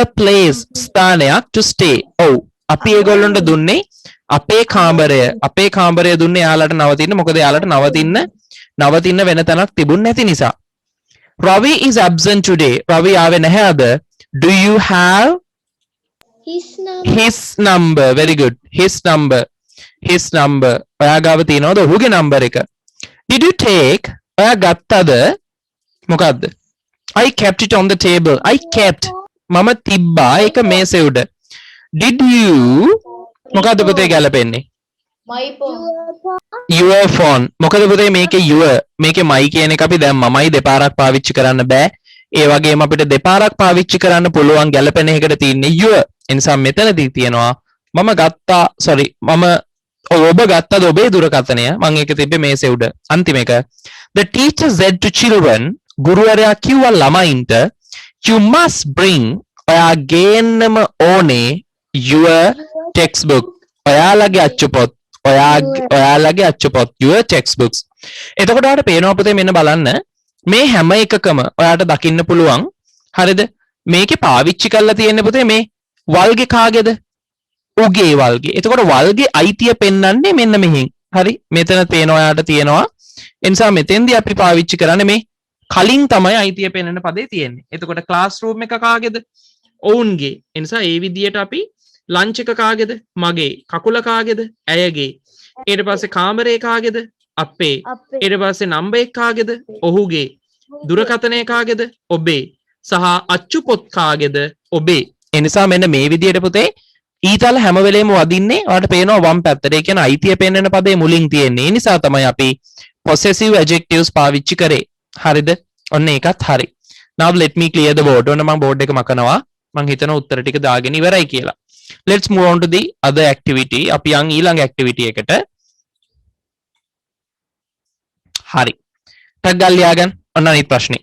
a place ස්ථානයක් to stay. ඔව් අපි ඒගොල්ලන්ට දුන්නේ අපේ කාමරය දුන්නේ යාලට නවතින්න. මොකද යාලට නවතින්න වෙන තැනක් තිබුණ නැති නිසා. Ravi is absent today. Ravi ආවේ නැහැ අද. Do you have his number? Very good. his number. ඔයා ගාව තියෙනවද ඔහුගේ නම්බර් එක? Did you take? ඔයා ගත්තද? මොකද්ද? I kept it on the table. I kept. මම තිබ්බා ඒක මේසෙ උඩ. Did you? මොකද්ද පුතේ ගැලපෙන්නේ? your phone. මොකද පුතේ මේකේ your මේකේ my කියන එක අපි දැන් මමයි දෙපාරක් පාවිච්චි කරන්න බෑ. ඒ වගේම අපිට දෙපාරක් පාවිච්චි කරන්න පුළුවන් ගැලපෙන එකකට තියෙන්නේ your. ඒ නිසා මෙතනදී තියෙනවා මම ගත්තා ඔබ ගත්තද ඔබේ දුරකථනය? මම ඒක තිබ්බේ මේසෙ උඩ. අන්තිම එක. The teacher said to children. ගුරුවරයා කිව්වා ළමයින්ට you must bring. ඔයා ගේන්නම ඕනේ your textbook. ඔයාලගේ අච්චුපොත්. ඔයාලගේ අච්චුපොත් your textbooks. එතකොට ඔයාලට පේනවා පුතේ මෙන්න බලන්න මේ හැම එකකම ඔයාලට දකින්න පුළුවන්. හරිද? මේකේ පාවිච්චි කරලා තියෙන්නේ පුතේ මේ වල්ගේ කාගේද? උගේ වල්ගේ. එතකොට වල්ගේ අයිතිය පෙන්වන්නේ මෙන්න මෙහින්. හරි? මෙතන පේනවා ඔයාලට තියෙනවා. ඒ නිසා මෙතෙන්දී අපි පාවිච්චි කරන්නේ මේ කලින් තමයි අයිතිය පෙන්වන පදේ තියෙන්නේ. එතකොට classroom එක කාගේද? ඔවුන්ගේ. ඒ නිසා ඒ විදියට අපි lunch එක කාගේද? මගේ. කකුල කාගේද? ඇයගේ. ඊට පස්සේ කාමරේ කාගේද? අපේ. ඊට පස්සේ නම්බර් එක කාගේද? ඔහුගේ. දුරකථනය කාගේද? ඔබේ. සහ අච්චු පොත් කාගේද? ඔබේ. ඒ නිසා මෙන්න මේ විදියට පුතේ ඊතල හැම වෙලේම වදින්නේ ඔයාලට පේනවා වම් පැත්තට. ඒ කියන්නේ අයිතිය පෙන්වන පදේ මුලින් තියෙන්නේ. ඒ නිසා තමයි අපි possessive adjectives පාවිච්චි කරේ. හරිද? ඔන්න ඒකත් හරි. Now let me clear the board. ඔන්න මම බෝඩ් එක මකනවා. මම හිතනවා උත්තර ටික දාගෙන ඉවරයි කියලා. Let's move on to the other activity. අපි යන් ඊළඟ activity එකට. හරි. ටක් ගාලා ලියාගන්න. ඔන්න අනිත් ප්‍රශ්නේ.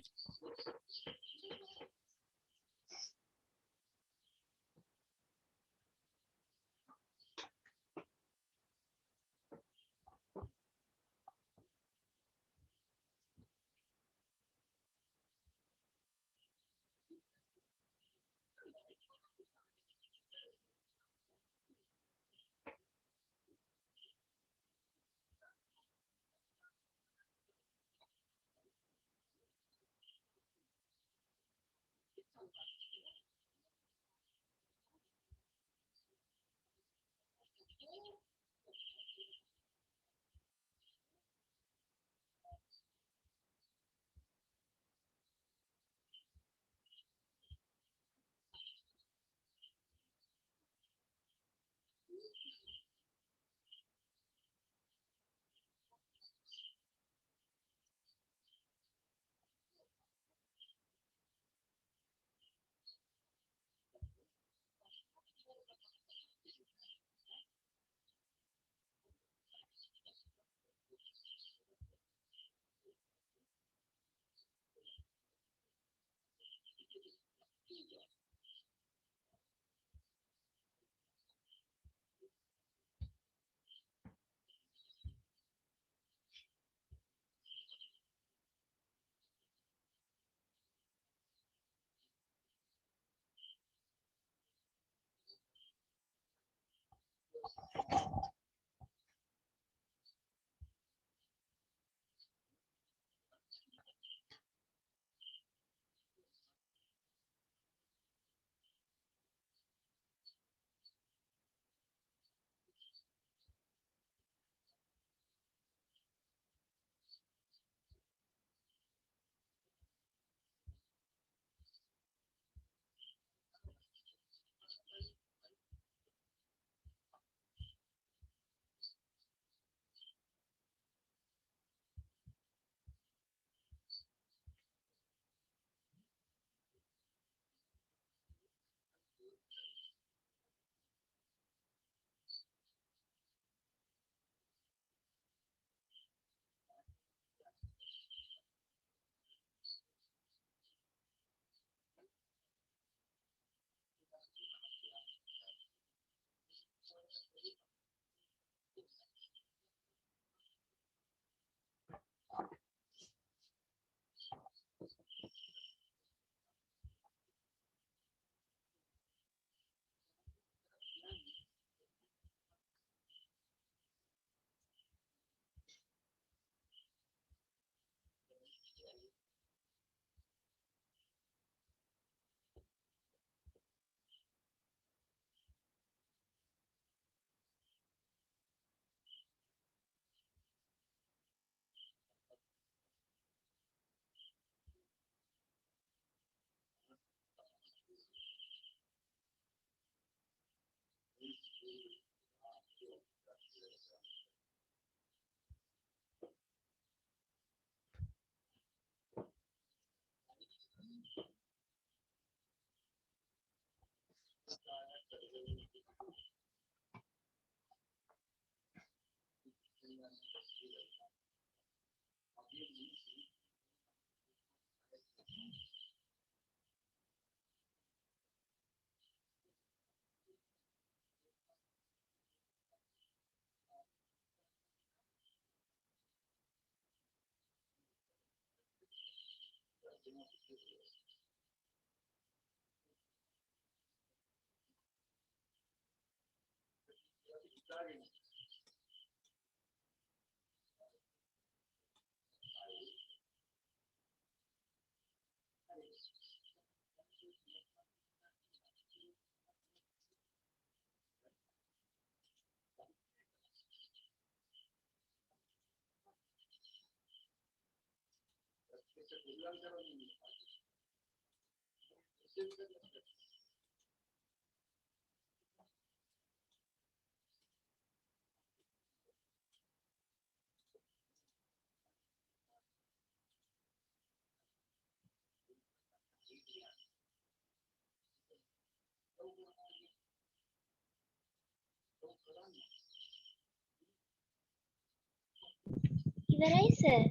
ඉවරයි සර්.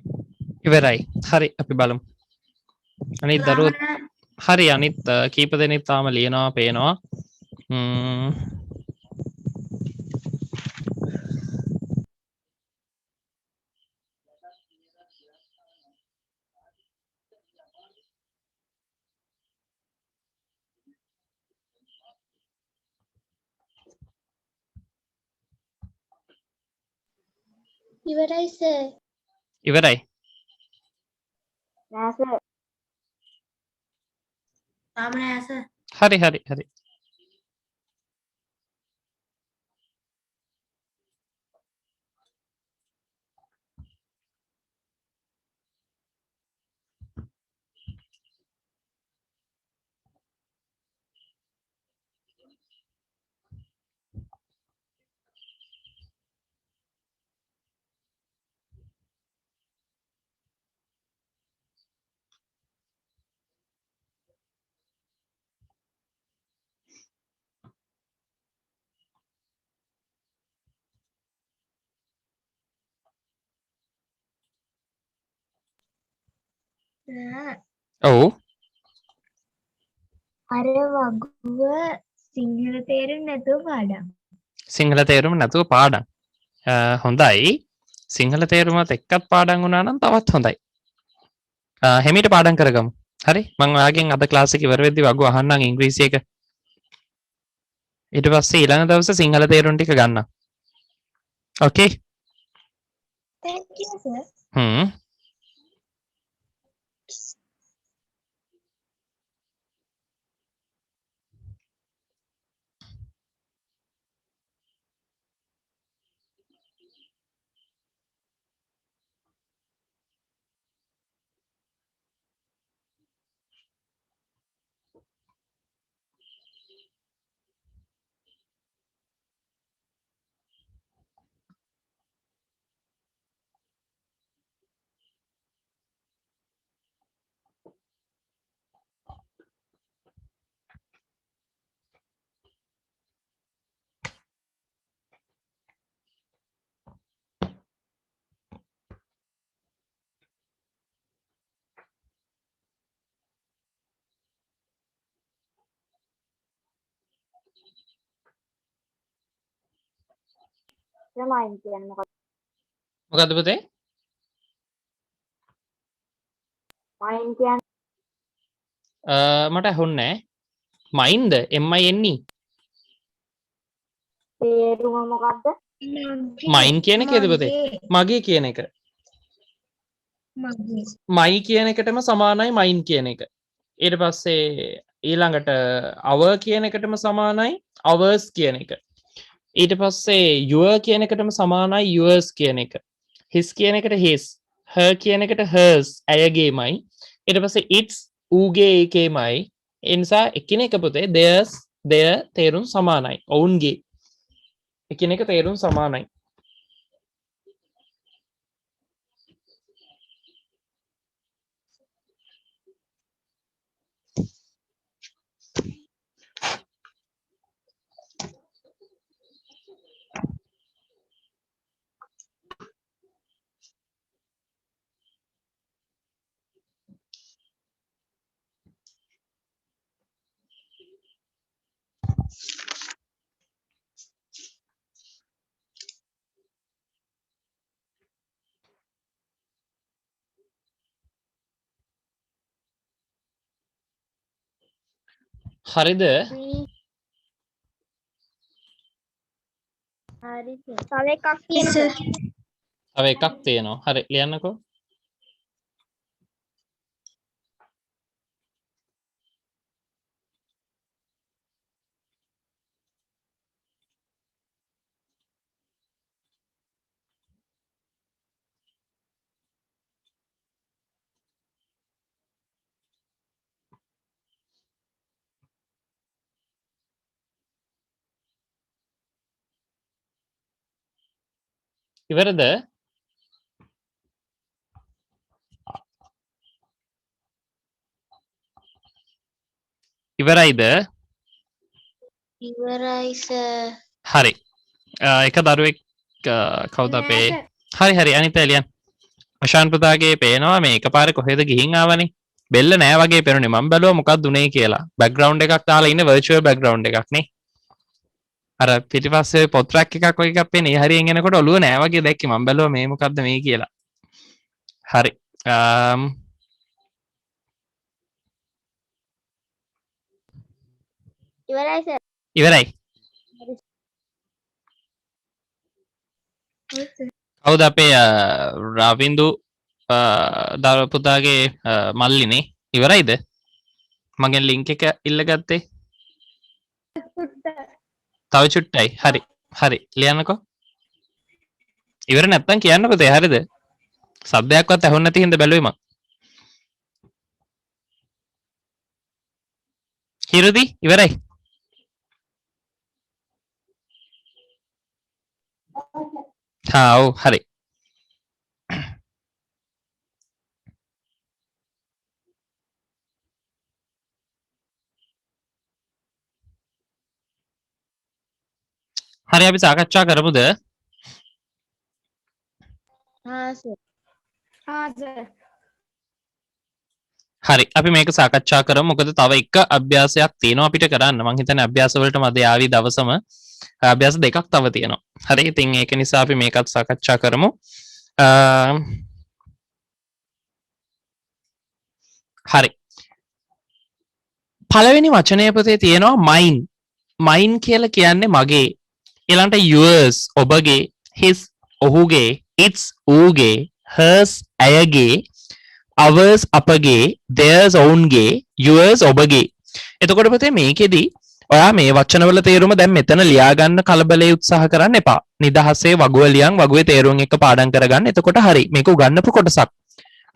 ඉවරයි. හරි අපි බලමු. අනිත් දරුවෝ රාමණ හරි අනිත් කීප දෙනෙක් තාම ලියනවා පේනවා. ඉවරයි සර්. ඉවරයි. නෑ සර්. රාමණ ඇස හරි හරි හරි. ඔව් අර වගුව සිංහල තේරුම් නැතුව පාඩම්. සිංහල තේරුම නැතුව පාඩම්. හොඳයි. සිංහල තේරුමත් එක්කත් පාඩම් වුණා නම් තවත් හොඳයි. හෙමිට පාඩම් කරගමු. හරි මම ඔයාගෙන් අද ක්ලාස් එක ඉවර වෙද්දි වගු අහන්නම් ඉංග්‍රීසි එක. ඊට පස්සේ ඊළඟ දවසේ සිංහල තේරුම් ටික ගන්නම්. ඕකේ? Thank you sir. මයින් කියන්නේ මොකක්ද? මොකද්ද පුතේ? මයින් කියන්නේ මට ඇහුන්නේ නැහැ. මයින්ද? MINE. තේරුම මොකක්ද? මයින් කියන එකේද පුතේ? මගේ කියන එක. මගේ. මයි කියන එකටම සමානයි මයින් කියන එක. ඊට පස්සේ ඊළඟට our කියන එකටම සමානයි ours කියන එක. ඊට පස්සේ your කියන එකටම සමානයි yours කියන එක. his කියන එකට his, her කියන එකට hers ඇයගේමයි. ඊට පස්සේ its ඌගේ ඒකේමයි. ඒ නිසා එකිනෙක පුතේ theirs their තේරුම් සමානයි. ඔවුන්ගේ එකිනෙක තේරුම් සමානයි. හරිද? හරි තව එකක් තියෙනවා තව එකක් තියෙනවා. හරි ලියන්නකෝ. ඉවරද? ඉවරයිද? ඉවරයි සර් හරි. එක දරුවෙක් කවුද අපේ? හරි හරි අනිත් අය ලියන්න. අශාන් පුතාගේ පේනවා මේ එකපාරේ කොහෙද ගිහින් ආවනේ. බෙල්ල නෑ වගේ පේනුනේ. මම බැලුවා මොකක්ද උනේ කියලා. බෑග්ග්‍රවුන්ඩ් එකක් දාලා ඉන්නේ වර්චුවල් බෑග්ග්‍රවුන්ඩ් එකක් නේ. අර පිටිපස්සේ පොත් ට්‍රැක් එකක් වගේ එකක් පේන්නේ. ඒ හරියෙන් එනකොට ඔළුව නෑ වගේ දැක්කේ. මම බැලුවා මේ මොකක්ද මේ කියලා. හරි. ඉවරයි සර් ඉවරයි. කවුද අපේ රවින්දු දරු පුතාගේ මල්ලිනේ? ඉවරයිද? මගෙන් ලින්ක් එක ඉල්ලගත්තේ. තව චුට්ටයි. හරි. හරි. ලියන්නකෝ. ඉවර නැත්තම් කියන්නකෝ තේ හරිද? සබ්දයක්වත් ඇහුන්නේ නැති හින්දා බැලුවේ මං. හිරුදි ඉවරයි. ඔව් හරි. හරි අපි සාකච්ඡා කරමුද? හා සර් හරි අපි මේක සාකච්ඡා කරමු. මොකද තව එක අභ්‍යාසයක් තියෙනවා අපිට කරන්න. මං හිතන්නේ අභ්‍යාස වලට මැද ආවි දවසම අභ්‍යාස දෙකක් තව තියෙනවා. හරි ඉතින් ඒක නිසා අපි මේකත් සාකච්ඡා කරමු. හරි. පළවෙනි වචනය පොතේ තියෙනවා mine. mine කියලා කියන්නේ මගේ. ඊළඟට yours ඔබගේ, his ඔහුගේ, its ඌගේ, hers ඇයගේ, ours අපගේ, theirs ඔවුන්ගේ, yours ඔබගේ. එතකොට පුතේ මේකෙදි ඔයා මේ වචනවල තේරුම දැන් මෙතන ලියා ගන්න කලබලයේ උත්සාහ කරන්න එපා. නිදහසේ වගුව ලියන් වගුවේ තේරුම් එක පාඩම් කරගන්න. එතකොට හරි. මේක උගන්නපු කොටසක්.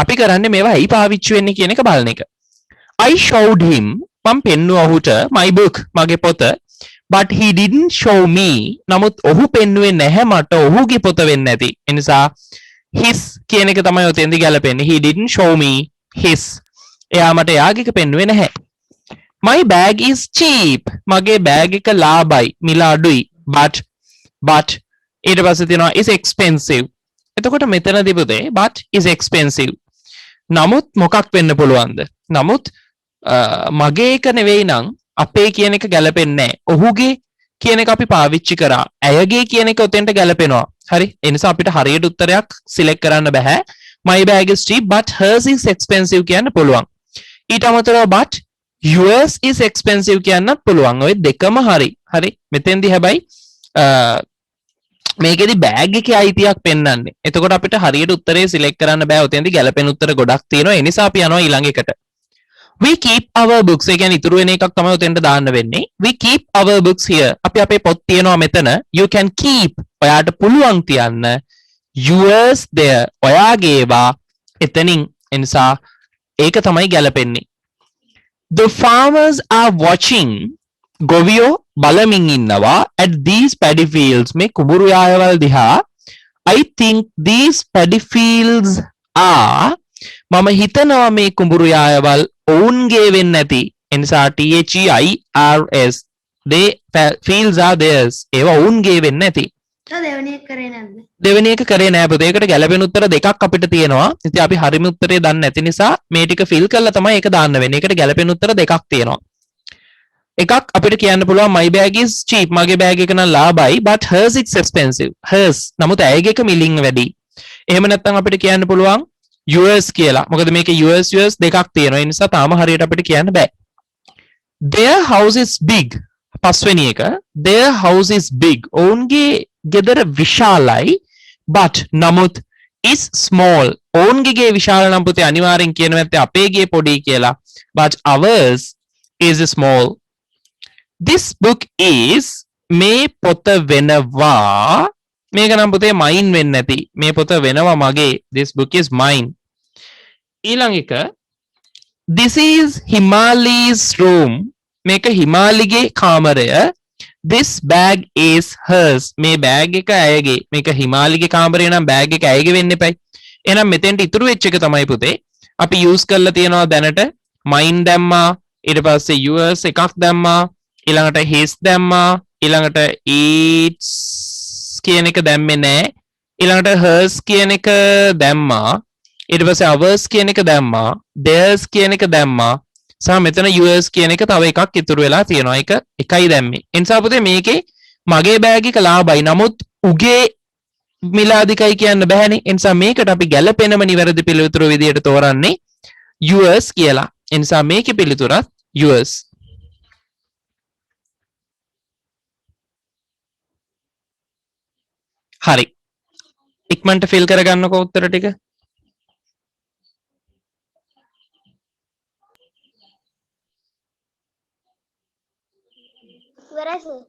අපි කරන්නේ මේවා ඇයි පාවිච්චි වෙන්නේ කියන එක බලන එක. I showed him මම පෙන්නුවා ඔහුට my book මගේ පොත. but he didn't show me නමුත් ඔහු පෙන්නුවේ නැහැ මට ඔහුගේ පොත වෙන්නේ නැති. ඒ නිසා his කියන එක තමයි ඔතෙන්දි ගැලපෙන්නේ. he didn't show me his. එයා මට එයාගේ පෙන්නුවේ නැහැ. my bag is cheap මගේ බෑග් එක ලාභයි මිල අඩුයි. but ඊට පස්සේ තියෙනවා is expensive. එතකොට මෙතනදී පුතේ but is expensive. නමුත් මොකක් වෙන්න පුළුවන්ද? නමුත් මගේ එක නෙවෙයි නම් අපේ කියන එක ගැලපෙන්නේ නැහැ. ඔහුගේ කියන එක අපි පාවිච්චි කරා. ඇයගේ කියන එක උතෙන්ට ගැලපෙනවා. හරි. ඒ නිසා අපිට හරියට උත්තරයක් සිලෙක්ට් කරන්න බෑ. my bag is cheap but hers is expensive කියන්න පුළුවන්. ඊට අමතරව but yours is expensive කියන්නත් පුළුවන්. ඔය දෙකම හරි. හරි. මෙතෙන්දී හැබැයි මේකෙදි බෑග් එකේ අයිතියක් පෙන්වන්නේ. එතකොට අපිට හරියට උත්තරේ සිලෙක්ට් කරන්න බෑ. උතෙන්දී ගැලපෙන උත්තර ගොඩක් තියෙනවා. ඒ නිසා අපි යනවා ඊළඟ එකට. we keep our books. ඒ කියන්නේ ඉතුරු වෙන එකක් තමයි උතෙන්ට දාන්න වෙන්නේ. we keep our books here. අපි අපේ පොත් තියනවා මෙතන. you can keep. ඔයාට පුළුවන් තියන්න. yours there. ඔයාගේ ඒවා එතනින්. ඒ නිසා ඒක තමයි ගැලපෙන්නේ. the farmers are watching. ගොවියෝ බලමින් ඉන්නවා at these paddy fields. මේ කුඹුරු යායවල් දිහා. I think these paddy fields are මම හිතනවා මේ කුඹුරු යායවල් ඔවුන්ගේ වෙන්නේ නැති. ඒ නිසා THEIRS they fields are theirs. ඒවා ඔවුන්ගේ වෙන්නේ නැති. දෙවෙනි එක කරේ නැද්ද? දෙවෙනි එක කරේ නෑ පුතේ. ඒකට ගැලපෙන උත්තර දෙකක් අපිට තියෙනවා. ඉතින් අපි හරිම උත්තරේ දන්නේ නැති නිසා මේ ටික ෆිල් කරලා තමයි ඒක දාන්න වෙන්නේ. ඒකට ගැලපෙන උත්තර දෙකක් තියෙනවා. එකක් අපිට කියන්න පුළුවන් my bag is cheap. මගේ බෑග් එක නම් ලාභයි but hers is expensive. hers නමුත් ඇයගේ එක මිලින් වැඩි. එහෙම නැත්නම් අපිට කියන්න පුළුවන් yours කියලා. මොකද මේකේ yours දෙකක් තියෙනවා. ඒ නිසා තාම හරියට අපිට කියන්න බෑ. their house is big. පස්වෙනි එක their house is big. ඔවුන්ගේ ගෙදර විශාලයි but නමුත් is small. ඔවුන්ගේ ගේ විශාල නම් පුතේ අනිවාර්යෙන් කියනවා නැත්තේ අපේ ගේ පොඩි කියලා. but ours is small. This book is මේ පොත වෙනවා මේක නම් පුතේ mine වෙන්නේ නැති. මේ පොත වෙනවා මගේ. This book is mine. ඊළඟ එක this is Himali's room. මේක හිමාලිගේ කාමරය. this bag is hers. මේ බෑග් එක ඇයගේ. මේක හිමාලිගේ කාමරය නම් බෑග් එක ඇයගේ වෙන්න එපයි. එහෙනම් මෙතෙන්ට ඉතුරු වෙච්ච එක තමයි පුතේ අපි යූස් කරලා තියනවා දැනට mine දැම්මා ඊට පස්සේ yours එකක් දැම්මා ඊළඟට his දැම්මා ඊළඟට its කියන එක දැම්මේ නැහැ ඊළඟට hers කියන එක දැම්මා ඊට පස්සේ ours කියන එක දැම්මා theirs කියන එක දැම්මා සහ මෙතන yours කියන එක තව එකක් ඉතුරු වෙලා තියෙනවා ඒක එකයි දැම්මේ ඒ නිසා පුතේ මේකේ මගේ බෑග් එක ලාභයි නමුත් උගේ මිලාදිකයි කියන්න බෑනේ ඒ නිසා මේකට අපි ගැළපෙනම නිවැරදි පිළිතුර විදියට තෝරන්නේ yours කියලා ඒ නිසා මේකේ පිළිතුරත් yours හරි ඉක්මනට ෆිල් කරගන්නකෝ උත්තර ටික ඉවරයි සර්.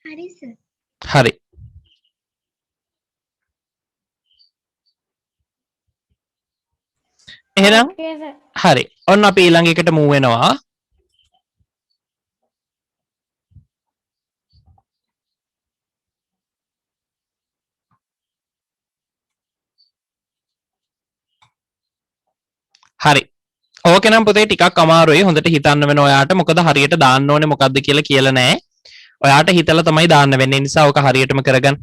හරි සර්. හරි එහෙනම් හරි ඔන්න අපි ඊළඟ එකට මූව් වෙනවා හරි ඕකේ නම් පුතේ ටිකක් අමාරුයි හොඳට හිතන්න වෙන ඔයාට මොකද හරියට දාන්න ඕනේ මොකද්ද කියලා නැහැ ඔයාට හිතලා තමයි දාන්න වෙන්නේ නිසා ඔක හරියටම කරගන්න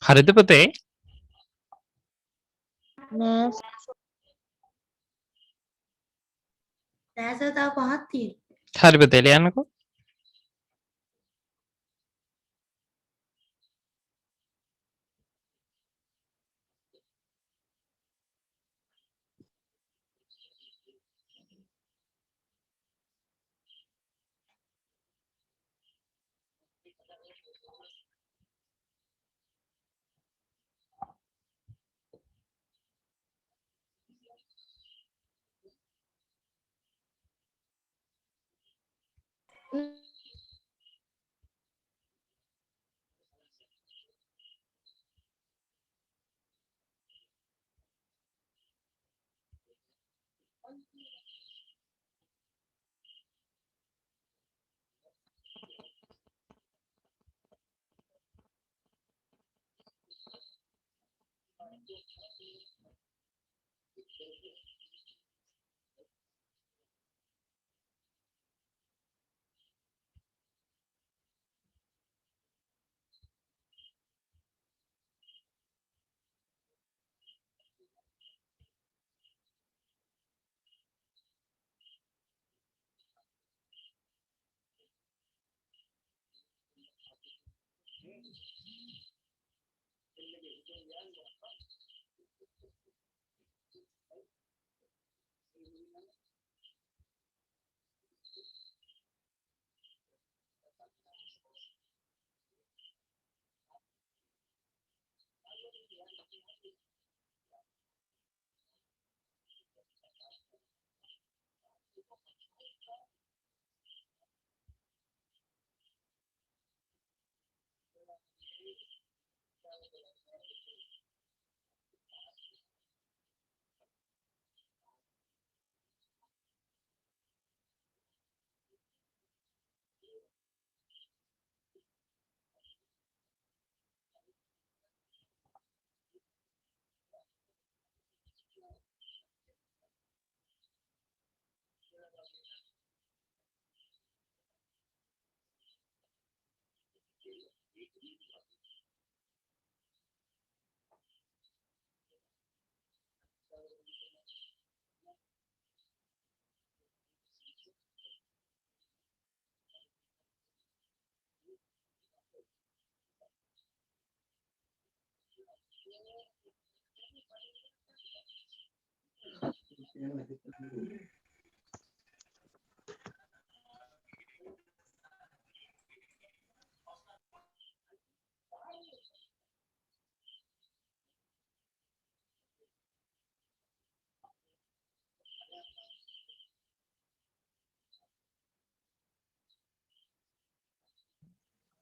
හරිද පුතේ? නෑ නෑ සර් තව පහක් තියෙනවා. හරි පුතේ ලියන්නකෝ.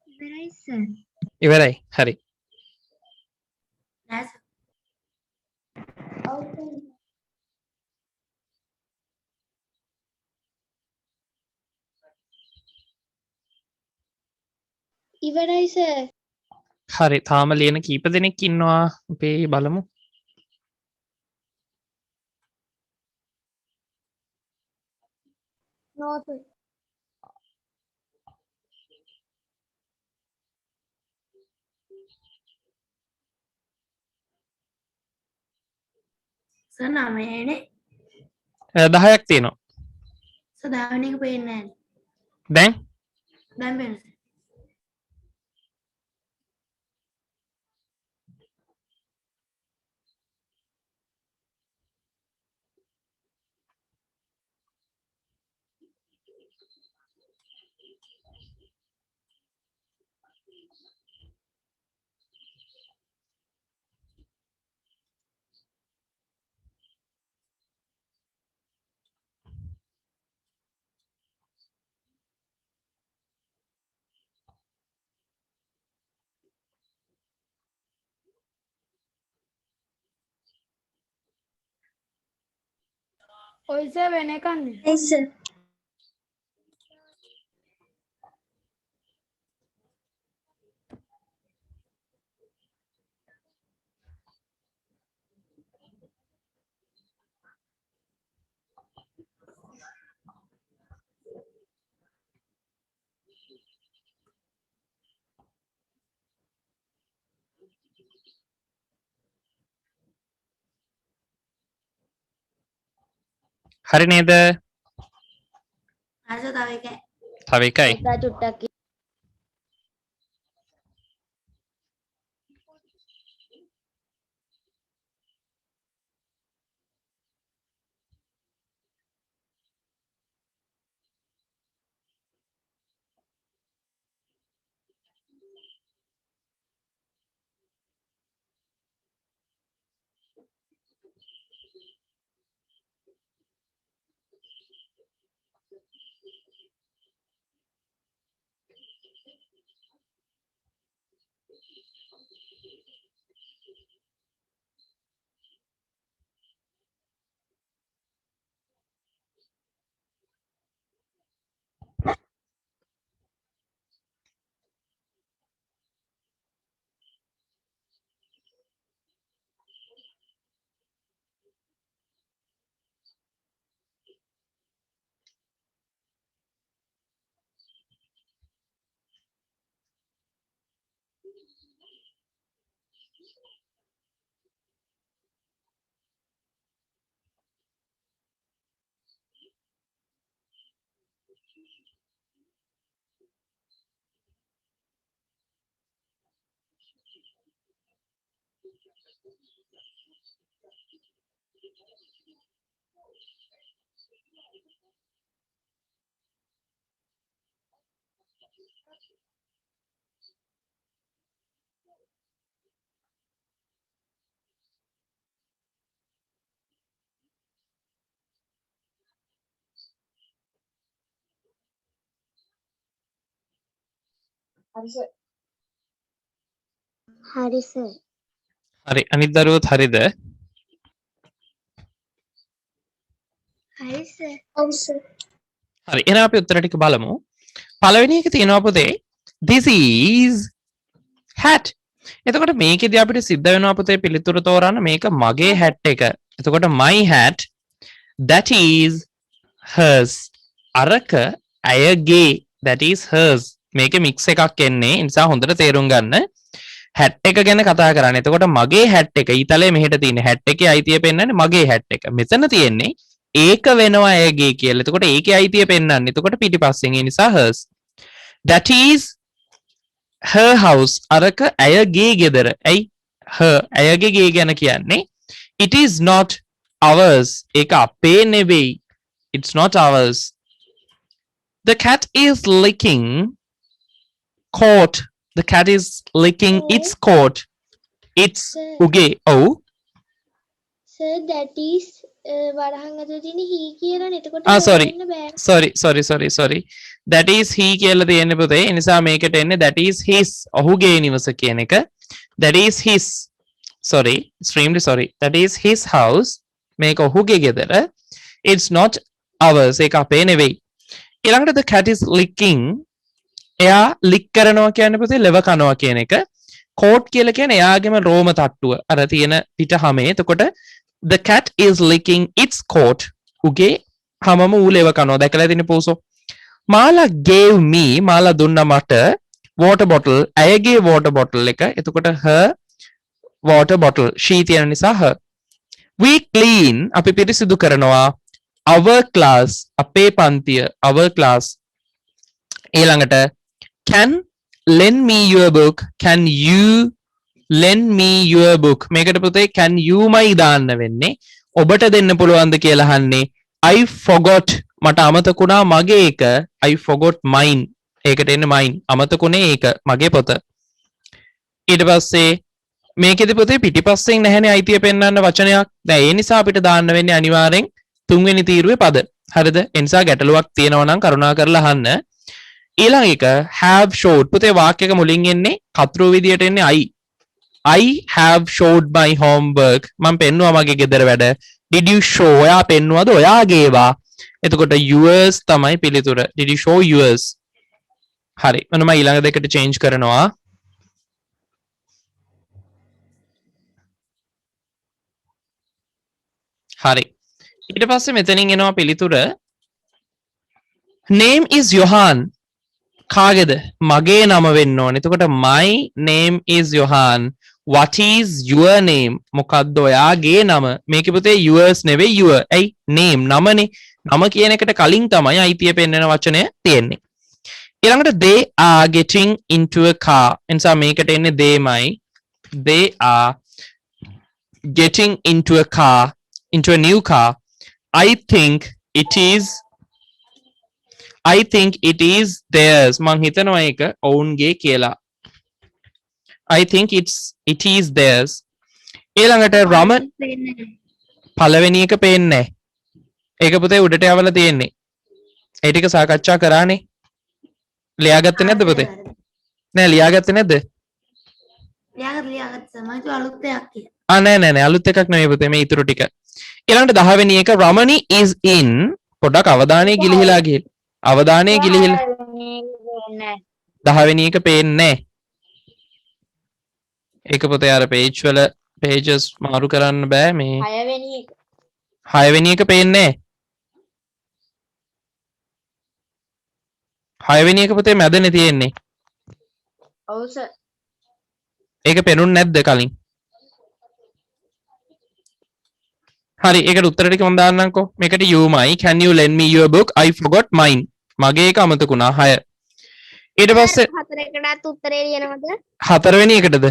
ඉවරයි සර්. ඉවරයි. හරි. නෑ සර්. ඉවරයි සර්. හරි. තාම ලියන කීප දෙනෙක් ඉන්නවා. අපි බලමු. නෝ සර්. සර් 9නේ. 10ක් තියෙනවා. සර් 10 වෙනි එක පේන්නේ නැහැ. දැන් දැන් පේනවා. ඔය සර් වෙන එකන්නේ. Yes, sir. හරි නේද? ආස තව එකයි. තව එකයි. Eka චුට්ටක් Hari, sir. හරි අනිත් දරුවොත් හරිද? Hari, sir. Oh, sir. හරි එහෙනම් අපි උත්තර ටික බලමු. පළවෙනි එක තියෙනවා පුතේ this is hat. එතකොට මේකෙදී අපිට සිද්ධ වෙනවා පුතේ පිළිතුරු තෝරන්න මේක මගේ hat එක. එතකොට my hat that is hers. අරක ඇයගේ that is hers. මේකේ mix එකක් එන්නේ. ඒ නිසා හොඳට තේරුම් ගන්න. hat එක ගැන කතා කරන්නේ. එතකොට මගේ hat එක ඊතලයේ මෙහෙට තියෙන hat එකේ අයිතිය පෙන්වන්නේ මගේ hat එක. මෙතන තියෙන්නේ ඒක වෙනවා ඇයගේ කියලා. එතකොට ඒකේ අයිතිය පෙන්වන්නේ. එතකොට පිටිපස්සෙන් ඒ නිසා hers. That is her house. අරක ඇයගේ ගෙදර. ඇයි? her ඇයගේ ගේ ගැන කියන්නේ. It is not ours. ඒක අපේ නෙවෙයි. It's not ours. The cat is licking coat. The cat is licking its coat. It's උගේ. ඔව්. Sir, that is වරහන් අතර තියෙන he කියලානේ. එතකොට sorry. That is he කියලා තියෙන්නේ පුතේ. ඒ නිසා මේකට එන්නේ that is his. ඔහුගේ නිවස කියන එක. That is his. Sorry, extremely sorry. That is his house. මේක ඔහුගේ ගෙදර. It's not ours. ඒක අපේ නෙවෙයි. ඊළඟට the cat is licking. එයා ලික් කරනවා කියන්නේ පුතේ ලෙව කනවා කියන එක. coat කියලා කියන්නේ එයාගේම රෝම තට්ටුව. අර තියෙන පිට හැමේ. එතකොට the cat is licking its coat. උගේ හැමම ඌ ලෙව කනවා. දැකලා තියෙන පොසෝ. මාලා gave me. මාලා දුන්නා මට water bottle ඇයගේ water bottle එක. එතකොට her water bottle she තියෙන නිසා her. We clean අපි පිරිසිදු කරනවා our class අපේ පන්තිය our class. ඊළඟට can lend me your book can you lend me your book මේකට පුතේ can you මයි දාන්න වෙන්නේ ඔබට දෙන්න පුළුවන්ද කියලා අහන්නේ I forgot මට අමතකුණා මගේ එක I forgot mine ඒකට එන්නේ mine අමතකුනේ ඒක මගේ පොත ඊට පස්සේ මේකෙදි පුතේ පිටිපස්සෙන් නැහැනේ අයිතිය පෙන්වන්න වචනයක් දැන් ඒ නිසා අපිට දාන්න වෙන්නේ අනිවාර්යෙන් තුන්වෙනි තීරුවේ පද හරිද ඒ නිසා ගැටලුවක් තියෙනවා නම් කරුණාකරලා අහන්න ඊළඟ එක have showed පුතේ වාක්‍යයක මුලින් එන්නේ කතරු විදියට එන්නේ I have showed my homework මම පෙන්නුවා මගේ ගෙදර වැඩ did you show ඔයා පෙන්නුවද ඔයාගේ ඒවා එතකොට yours තමයි පිළිතුර did you show yours හරි මම ඊළඟ දෙකට change කරනවා හරි ඊට පස්සේ මෙතනින් එනවා පිළිතුර name is Johan කාගේද මගේ නම වෙන්න ඕනේ. එතකොට my name is Johan. What is your name? මොකක්ද ඔයාගේ නම? මේකේ පුතේ yours නෙවෙයි your. ඇයි name නමනේ. නම කියන එකට කලින් තමයි අයිතිය පෙන්වන වචනය තියෙන්නේ. ඊළඟට they are getting into a car. එනිසා මේකට එන්නේ theyමයි. They are getting into a car, into a new car. I think it is theirs මං හිතනවා ඒක ඔවුන්ගේ කියලා I think it is theirs ඊළඟට රමන් පළවෙනි එක පේන්නේ ඒක පුතේ උඩට යවලා තියෙන්නේ ඒ ටික සාකච්ඡා කරානේ ලියාගත්තේ නැද්ද පුතේ නෑ ලියාගත්තේ නැද්ද ලියාගත්ත මම කිව්වා අලුත් එකක් කියලා නෑ අලුත් එකක් නෙමෙයි පුතේ මේ ඊටු ටික ඊළඟට 10 වෙනි එක රමණි is in පොඩක් අවධානය ගිලිහිලා ගිහින් අවධානය ගිලිහිලා 10 වෙනි එක පේන්නේ ඒක පොතේ අර page වල pages මාරු කරන්න බෑ මේ 6 වෙනි එක පේන්නේ 6 වෙනි එක පොතේ මැදනේ තියෙන්නේ ඔව් සර් ඒක පෙනුන්නේ නැද්ද කලින් හරි ඒකට උත්තර ටික මම දාන්නම්කෝ මේකට you මයි can you lend me your book I forgot mine මගේ එක අමතකුණා 6 ඊට පස්සේ හතරකටත් උත්තරේ ලියනවද 4 වෙනි එකටද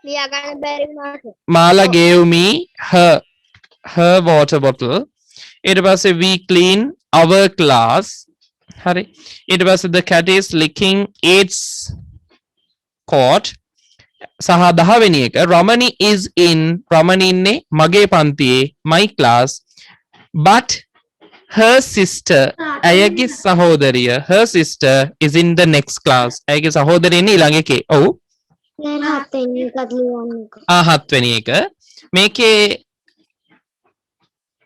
ලියා ගන්න බැරි වුණාට Mala gave me her water bottle ඊට පස්සේ we clean our class හරි ඊට පස්සේ the cat is licking its coat සහ 10 වෙනි එක Ramani is in Ramani ඉන්නේ මගේ පන්තියේ my class but her sister ඇයගේ සහෝදරිය her sister is in the next class ඇයගේ සහෝදරිය ඉන්නේ ඊළඟ එකේ ඔව් නෑ හත්වෙනි එකත් ලියන්නකෝ 7 වෙනි එක මේකේ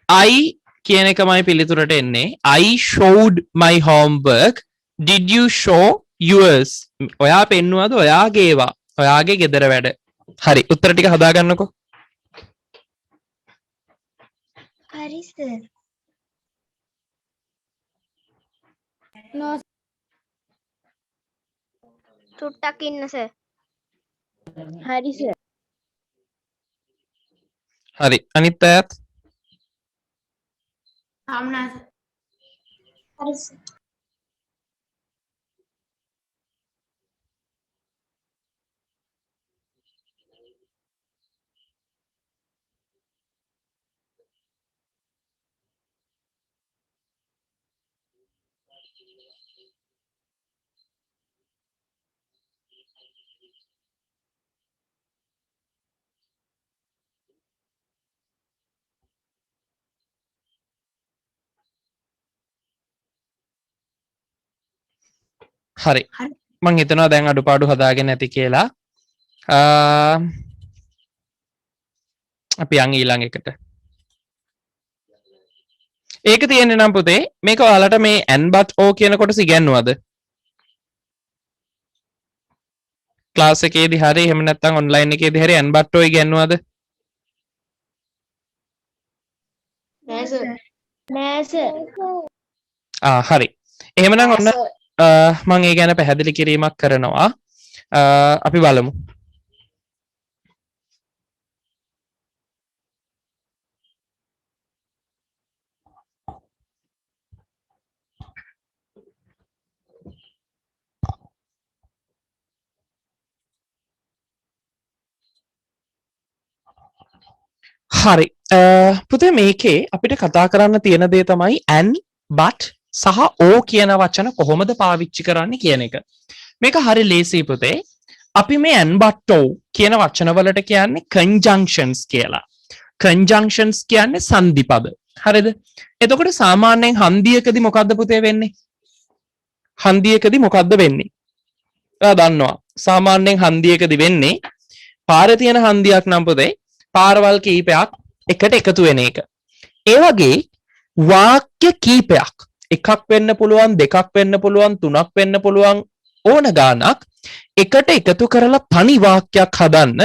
I කියන එකමයි පිළිතුරට එන්නේ I showed my homework did you show yours ඔයා පෙන්නුවද ඔයාගේ ඒවා ඔයාගේ ගෙදර වැඩ හරි උත්තර ටික හදාගන්නකෝ හරි සර් නෝ චුට්ටක් ඉන්න සර් හරි සර් හරි අනිත් අයත් ආම්නාස හරි සර් හරි මං හිතනවා දැන් අඩුපාඩු හදාගෙන ඇති කියලා අපි යන් ඊළඟ එකට ඒක තියෙන්නේ නම් පුතේ මේක ඔයාලට මේ n but o කියන කොටස ඉගෙනුවද ක්ලාස් එකේදී හරි එහෙම නැත්නම් ඔන්ලයින් එකේදී හරි n but o ඉගෙනුවද නෑ සර් හරි එහෙමනම් ඔන්න මම ඒ ගැන පැහැදිලි කිරීමක් කරනවා අපි බලමු. හරි. පුතේ මේකේ අපිට කතා කරන්න තියෙන දේ තමයි and but සහ o කියන වචන කොහොමද පාවිච්චි කරන්නේ කියන එක. මේක හරි ලේසියි පුතේ. අපි මේ and but o කියන වචන වලට කියන්නේ conjunctions කියලා. conjunctions කියන්නේ සංදි පද. හරිද? එතකොට සාමාන්‍යයෙන් හන්දියකදී මොකද්ද පුතේ වෙන්නේ? හන්දියකදී මොකද්ද වෙන්නේ? ඔයා දන්නවා. සාමාන්‍යයෙන් හන්දියකදී වෙන්නේ පාරේ තියෙන හන්දියක් නම් පුතේ පාරවල් කීපයක් එකට එකතු වෙන එක. ඒ වගේ වාක්‍ය කීපයක් එකක් වෙන්න පුළුවන්, දෙකක් වෙන්න පුළුවන්, තුනක් වෙන්න පුළුවන්, ඕන ගානක් එකට එකතු කරලා තනි වාක්‍යයක් හදන්න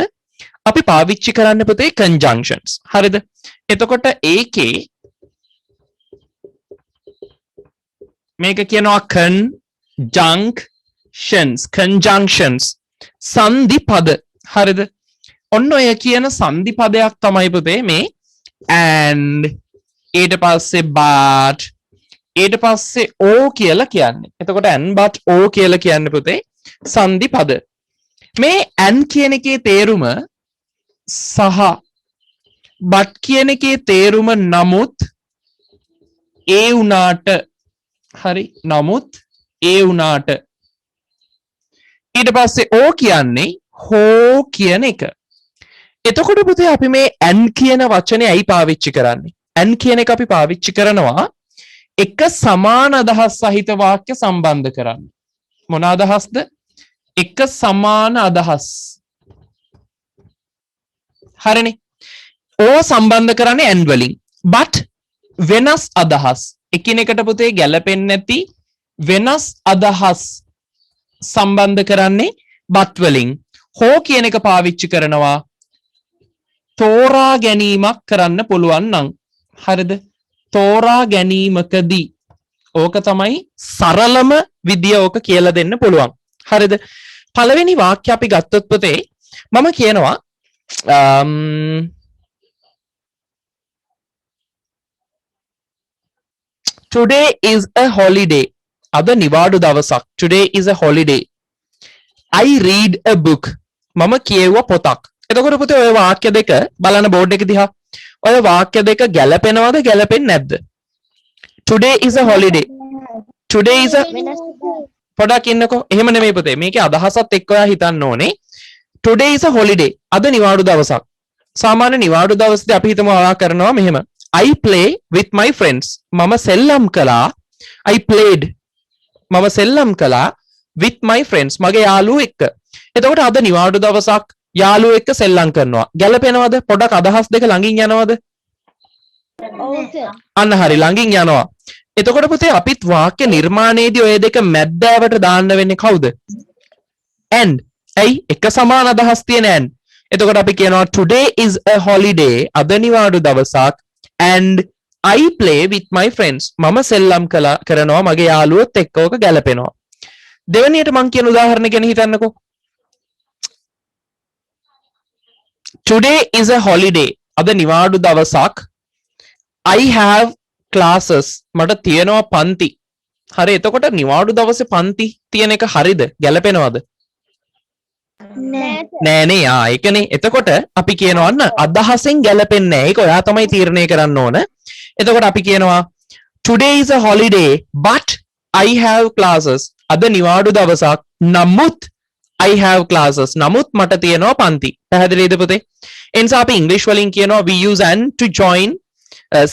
අපි පාවිච්චි කරන්න පුතේ conjunctions. හරිද? එතකොට ඒකේ මේක කියනවා conjunctions සංදි පද. හරිද? ඔන්න ඔය කියන සංදි පදයක් තමයි පුතේ මේ and ඊට පස්සේ but ඊට පස්සේ o කියලා කියන්නේ. එතකොට and but o කියලා කියන්නේ පුතේ සංදි පද. මේ and කියන එකේ තේරුම සහ but කියන එකේ තේරුම නමුත් ඒ උනාට හරි නමුත් ඒ උනාට ඊට පස්සේ o කියන්නේ හෝ කියන එක. එතකොට පුතේ අපි මේ and කියන වචනේ ඇයි පාවිච්චි කරන්නේ? and කියන එක අපි පාවිච්චි කරනවා එක සමාන අදහස් සහිත වාක්‍ය සම්බන්ධ කරන්න. මොන අදහස්ද? එක සමාන අදහස්. හරිනේ. ඕ සම්බන්ධ කරන්නේ and වලින්. but වෙනස් අදහස්. එකිනෙකට පුතේ ගැලපෙන්නේ නැති වෙනස් අදහස් සම්බන්ධ කරන්නේ but වලින්. හෝ කියන එක පාවිච්චි කරනවා තෝරා ගැනීමක් කරන්න පුළුවන් නම්. හරිද? තෝරා ගැනීමකදී ඕක තමයි සරලම විදිය ඕක කියලා දෙන්න පුළුවන්. හරිද? පළවෙනි වාක්‍ය අපි ගත්තොත් පුතේ මම කියනවා today is a holiday. අද නිවාඩු දවසක්. Today is a holiday. I read a book. මම කියවුවා පොතක්. එතකොට පුතේ ඔය වාක්‍ය දෙක බලන්න බෝඩ් එක දිහා. ඔය වාක්‍ය දෙක ගැලපෙනවද ගැලපෙන්නේ නැද්ද? Today is a holiday. Today is a පොඩක් ඉන්නකෝ. එහෙම නෙමෙයි පුතේ. මේකේ අදහසත් එක්ක ඔයා හිතන්න ඕනේ. Today is a holiday. අද නිවාඩු දවසක්. සාමාන්‍ය නිවාඩු දවසේදී අපි හිතමු ඔයා කරනවා මෙහෙම. I play with my friends. මම සෙල්ලම් කළා. I played. මම සෙල්ලම් කළා with my friends. මගේ යාළුවෝ එක්ක. එතකොට අද නිවාඩු දවසක් යාළුවෝ එක්ක සෙල්ලම් කරනවා. ගැලපෙනවද? පොඩක් අදහස් දෙක ළඟින් යනවද? අන්න හරි ළඟින් යනවා. එතකොට පුතේ අපිත් වාක්‍ය නිර්මාණයේදී ඔය දෙක මැද්දෑවට දාන්න වෙන්නේ කවුද? and. ඇයි? එක සමාන අදහස් තියෙන and. එතකොට අපි කියනවා today is a holiday. අද නිවාඩු දවසක් and I play with my friends. මම සෙල්ලම් කරනවා මගේ යාළුවොත් එක්ක. ඕක ගැලපෙනවා. දෙවෙනියට මම කියන උදාහරණ ගැන හිතන්නකෝ. Today is a holiday. අද නිවාඩු දවසක්. I have classes. මට තියෙනවා පන්ති. හරි. එතකොට නිවාඩු දවසේ පන්ති තියෙන එක හරිද? ගැලපෙනවද? නෑනේ. ඒකනේ. එතකොට අපි කියනවා අන්න අදහසෙන් ගැලපෙන්නේ නැහැ. ඒක ඔයා තමයි තීරණය කරන්න ඕන. එතකොට අපි කියනවා today is a holiday but I have classes. අද නිවාඩු දවසක්. නමුත් I have classes. නමුත් මට තියෙනවා පන්ති. පැහැදිලිද පුතේ? එනිසා අපි ඉංග්‍රීසි වලින් කියනවා we use and to join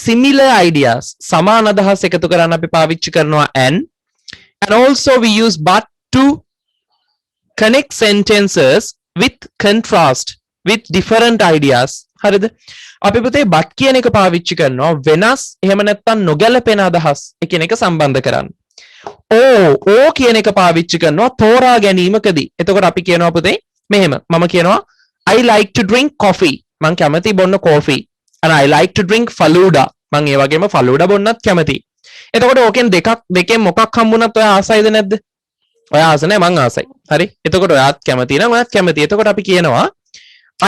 similar ideas. සමාන අදහස් එකතු කරන්න අපි පාවිච්චි කරනවා and also we use but to connect sentences with contrast with different ideas. හරිද? අපි පුතේ but කියන එක පාවිච්චි කරනවා වෙනස් එහෙම නැත්නම් නොගැලපෙන අදහස් එකිනෙක සම්බන්ධ කරන්න. ඕ කියන එක පාවිච්චි කරනවා තෝරා ගැනීමකදී. එතකොට අපි කියනවා පුතේ මෙහෙම. මම කියනවා I like to drink coffee. මං කැමති බොන්න coffee. and I like to drink faluda. මං ඒ වගේම faluda බොන්නත් කැමති. එතකොට ඕකෙන් දෙකෙන් මොකක් හම්බුණත් ඔයා ආසයිද නැද්ද? ඔයා ආස නැහැ මං ආසයි. හරි. එතකොට ඔයාත් කැමති නම් ඔයාත් කැමති. එතකොට අපි කියනවා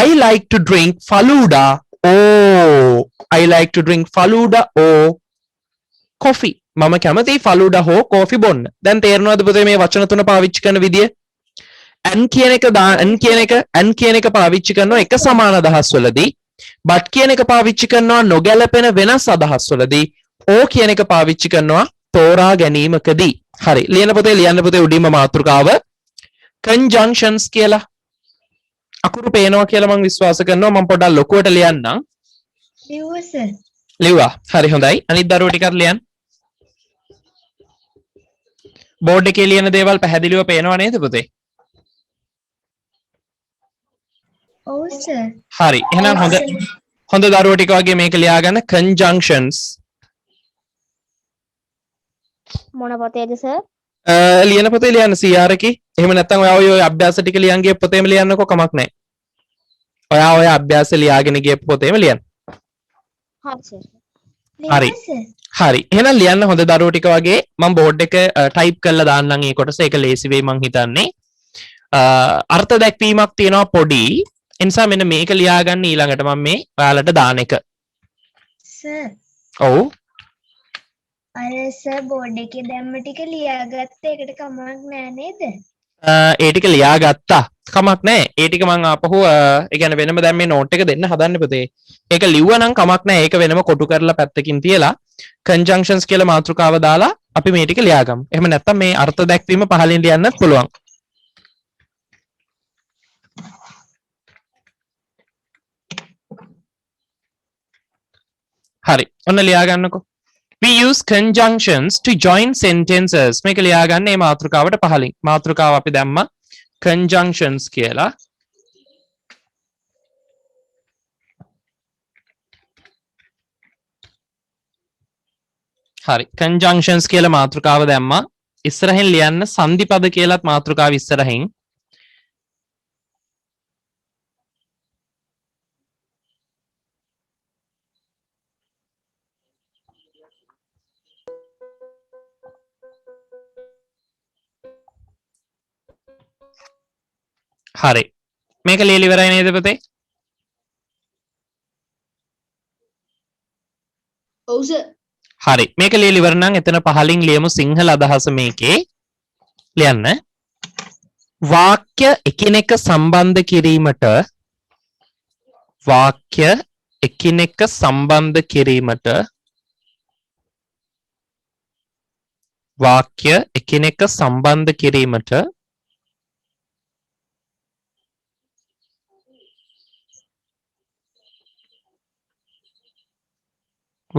I like to drink Faluda or I like to drink Faluda or coffee. මම කැමති Faluda හෝ coffee බොන්න. දැන් තේරෙනවද පුතේ මේ වචන තුන පාවිච්චි කරන විදිය? an කියන එක පාවිච්චි කරනවා එක සමාන අදහස් වලදී. but කියන එක පාවිච්චි කරනවා නොගැලපෙන වෙනස් අදහස් වලදී. o කියන එක පාවිච්චි කරනවා තෝරා ගැනීමකදී. හරි. ලියන්න පුතේ උඩින්ම මාතෘකාව conjunctions කියලා. අකුරු පේනවා කියලා මම විශ්වාස කරනවා. මම පොඩ්ඩක් ලොකුවට ලියන්නම්. ලිව්වා සර්. ලිව්වා. හරි හොඳයි. අනිත් දරුවෝ ටිකක් ලියන්න. බෝඩ් එකේ ලියන දේවල් පැහැදිලිව පේනව නේද පුතේ? ඔව් සර්. හරි. එහෙනම් හොඳ දරුවෝ ටික වගේ මේක ලියාගන්න conjunctions. මොන පොතේද සර්? ලියන පොතේ ලියන්න CR එකේ. එහෙම නැත්නම් ඔයා ඔය අභ්‍යාස ටික ලියන් ගිය පොතේම ලියන්නකෝ කමක් නැහැ. ඔයා ඔය අභ්‍යාස ලියාගෙන ගිය පොතේම ලියන්න. හරි සර්. හරි. හරි. එහෙනම් ලියන්න හොඳ දරුවෝ ටික වගේ මම බෝඩ් එක ටයිප් කරලා දාන්නම් මේ කොටස. ඒක ලේසි වෙයි මං හිතන්නේ. අර්ථ දැක්වීමක් තියෙනවා පොඩි. ඒ නිසා මෙන්න මේක ලියාගන්න ඊළඟට මම මේ ඔයාලට දාන එක. සර්. ඔව්. අර සර් බෝඩ් එකේ දැම්ම ටික ලියාගත්ත එකට කමක් නෑ නේද? ඒ ටික ලියාගත්තා. කමක් නැහැ. ඒ ටික මම ආපහු ඒ කියන්නේ වෙනම දැන් මේ නෝට් එක දෙන්න හදන්නේ පුතේ. ඒක ලිව්වනම් කමක් නැහැ. ඒක වෙනම කොටු කරලා පැත්තකින් තියලා conjunctions කියලා මාතෘකාව දාලා අපි මේ ටික ලියාගමු. එහෙම නැත්නම් මේ අර්ථ දැක්වීම පහලින් ලියන්නත් පුළුවන්. හරි. ඔන්න ලියාගන්නකෝ. We use conjunctions to join sentences. මේක ලියාගන්න මේ මාතෘකාවට පහලින්. මාතෘකාව අපි දැම්මා conjunctions කියලා. හරි. conjunctions කියලා මාතෘකාව දැම්මා. ඉස්සරහින් ලියන්න සංධිපද කියලාත් මාතෘකාව ඉස්සරහින්. හරි. මේක ලියලා ඉවරයි නේද පුතේ? ඔව් සර්. හරි. මේක ලියලා ඉවර නම් එතන පහලින් ලියමු සිංහල අදහස මේකේ. ලියන්න. වාක්‍ය එකිනෙක සම්බන්ධ කිරීමට වාක්‍ය එකිනෙක සම්බන්ධ කිරීමට වාක්‍ය එකිනෙක සම්බන්ධ කිරීමට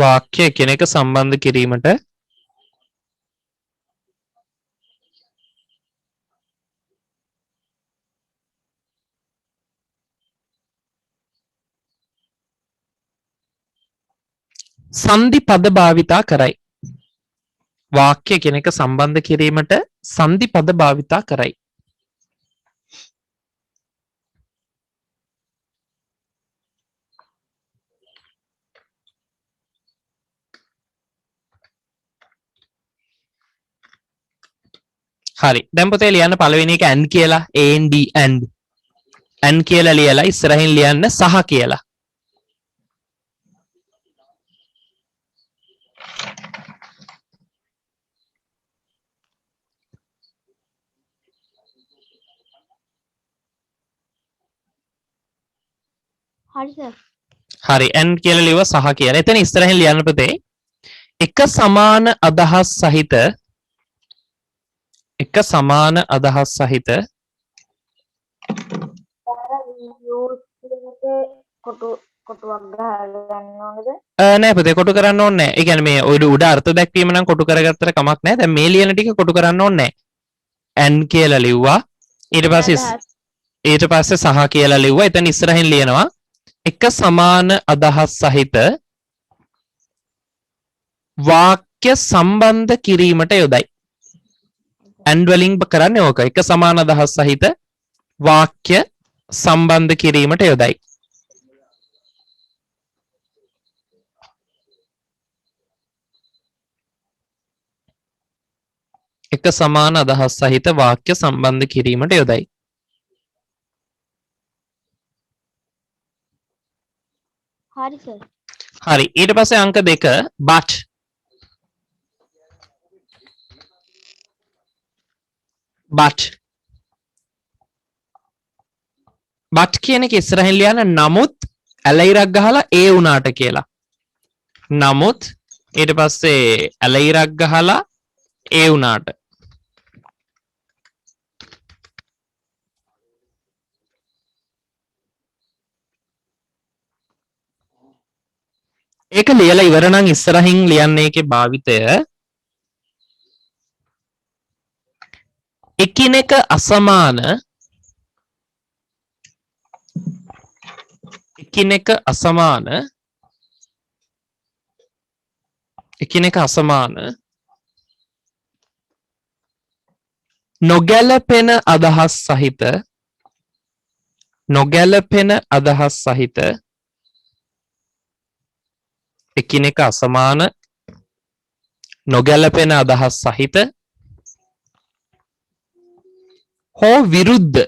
වාක්‍ය එකිනෙක සම්බන්ධ කිරීමට සංධි පද භාවිතා කරයි. වාක්‍ය එකිනෙක සම්බන්ධ කිරීමට සංධි පද භාවිතා කරයි. හරි. දැන් පුතේ ලියන්න පළවෙනි එක and කියලා and කියලා ලියලා ඉස්සරහින් ලියන්න සහ කියලා. හරි සර්. හරි. and කියලා ලියුවා සහ කියලා. එතන ඉස්සරහින් ලියන්න පුතේ එක සමාන අදහස් සහිත එක සමාන අදහස් සහිත නෑ පුතේ කොටු කරන්න ඕනේ නෑ. ඒ කියන්නේ මේ උඩ අර්ථ දැක්වීම නම් කොටු කරගත්තට කමක් නෑ. දැන් මේ ලියන ටික කොටු කරන්න ඕනේ නෑ. and කියලා ලිව්වා. ඊට පස්සේ සහ කියලා ලිව්වා. එතන ඉස්සරහින් ලියනවා එක සමාන අදහස් සහිත වාක්‍ය සම්බන්ධ කිරීමට යොදයි. and වලින් කරන්නේ ඕක. එක සමාන අදහස් සහිත වාක්‍ය සම්බන්ධ කිරීමට යොදයි. එක සමාන අදහස් සහිත වාක්‍ය සම්බන්ධ කිරීමට යොදයි. හරි සර්. හරි. ඊට පස්සේ අංක 2 but but කියන එක ඉස්සරහින් ලියන්න නමුත් ඇලයිරක් ගහලා ඒ වුණාට කියලා. නමුත් ඊට පස්සේ ඇලයිරක් ගහලා ඒ වුණාට. ඒක ලියලා ඉවර නම් ඉස්සරහින් ලියන්නේ ඒකේ භාවිතය එකිනෙක අසමාන නොගැලපෙන අදහස් සහිත එකිනෙක අසමාන නොගැලපෙන අදහස් සහිත හෝ විරුද්ධ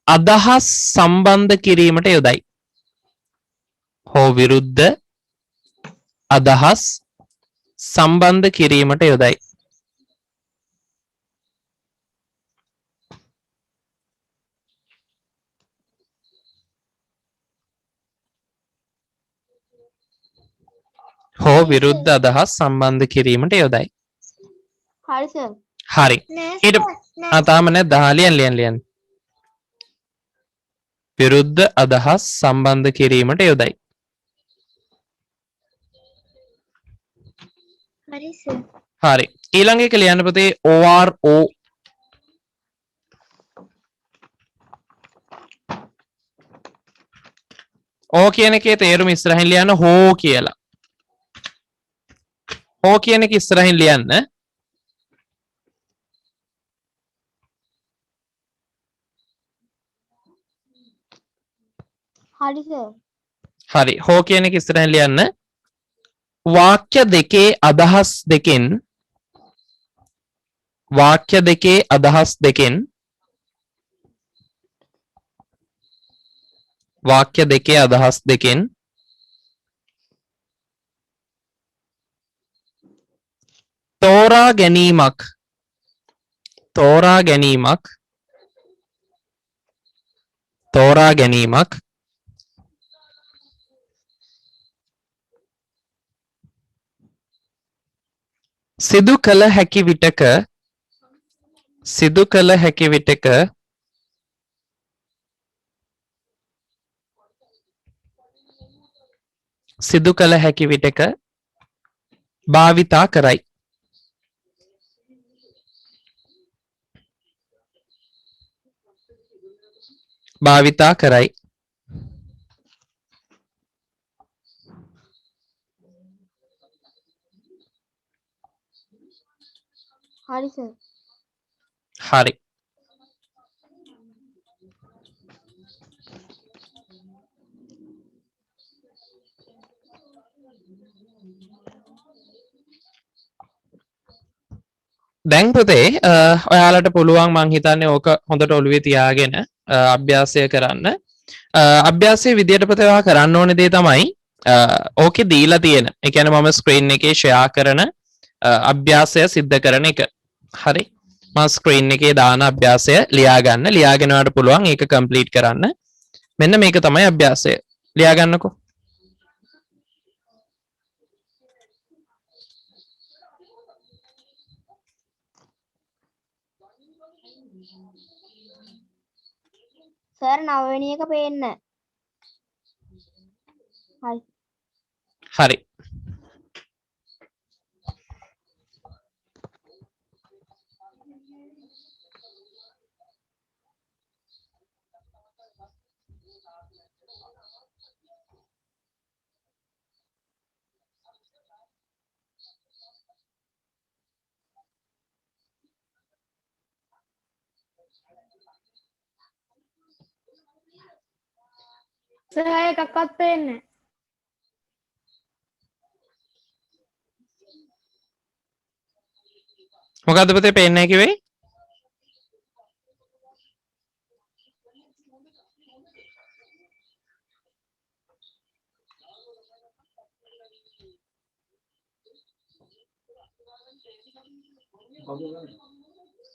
අදහස් සම්බන්ධ කිරීමට යොදයි. හෝ විරුද්ධ අදහස් සම්බන්ධ කිරීමට යොදයි. හෝ විරුද්ධ අදහස් සම්බන්ධ කිරීමට යොදයි. හරි සර්. හරි. ඊට තාම නෑ ලියන්න. විරුද්ධ අදහස් සම්බන්ධ කිරීමට යොදයි. හරි සර්. හරි. ඊළඟ එක ලියන්න පුතේ ORO. O කියන එකේ තේරුම ඉස්සරහින් ලියන්න හෝ කියලා. හෝ කියන එක ඉස්සරහින් ලියන්න. හරි සර්. හරි. හෝ කියන එක ඉස්සරහින් ලියන්න. වාක්‍ය දෙකේ අදහස් දෙකෙන් තෝරා ගැනීමක් සිදු කළ හැකි විටක භාවිතා කරයි. හරි සර්. හරි. දැන් පුතේ ඔයාලට පුළුවන් මං හිතන්නේ ඕක හොඳට ඔළුවේ තියාගෙන අභ්‍යාසය කරන්න. අභ්‍යාසයේ විදියට පුතේ ඔයා කරන්න ඕනේ දේ තමයි ඕකේ දීලා තියෙන. ඒ කියන්නේ මම ස්ක්‍රීන් එකේ ෂෙයා කරන අභ්‍යාසය සිද්ධ කරන එක. හරි. මම ස්ක්‍රීන් එකේ දාන අභ්‍යාසය ලියා ගන්න. ලියාගෙන ඔයාලට පුළුවන් ඒක කම්ප්ලීට් කරන්න. මෙන්න මේක තමයි අභ්‍යාසය. ලියා ගන්නකෝ. සර් 9 වෙනි එක පේන්න. හරි. හරි. සර් එකක්වත් පේන්නේ නැහැ. මොකද්ද පුතේ පේන්නේ නැහැ කිව්වේ?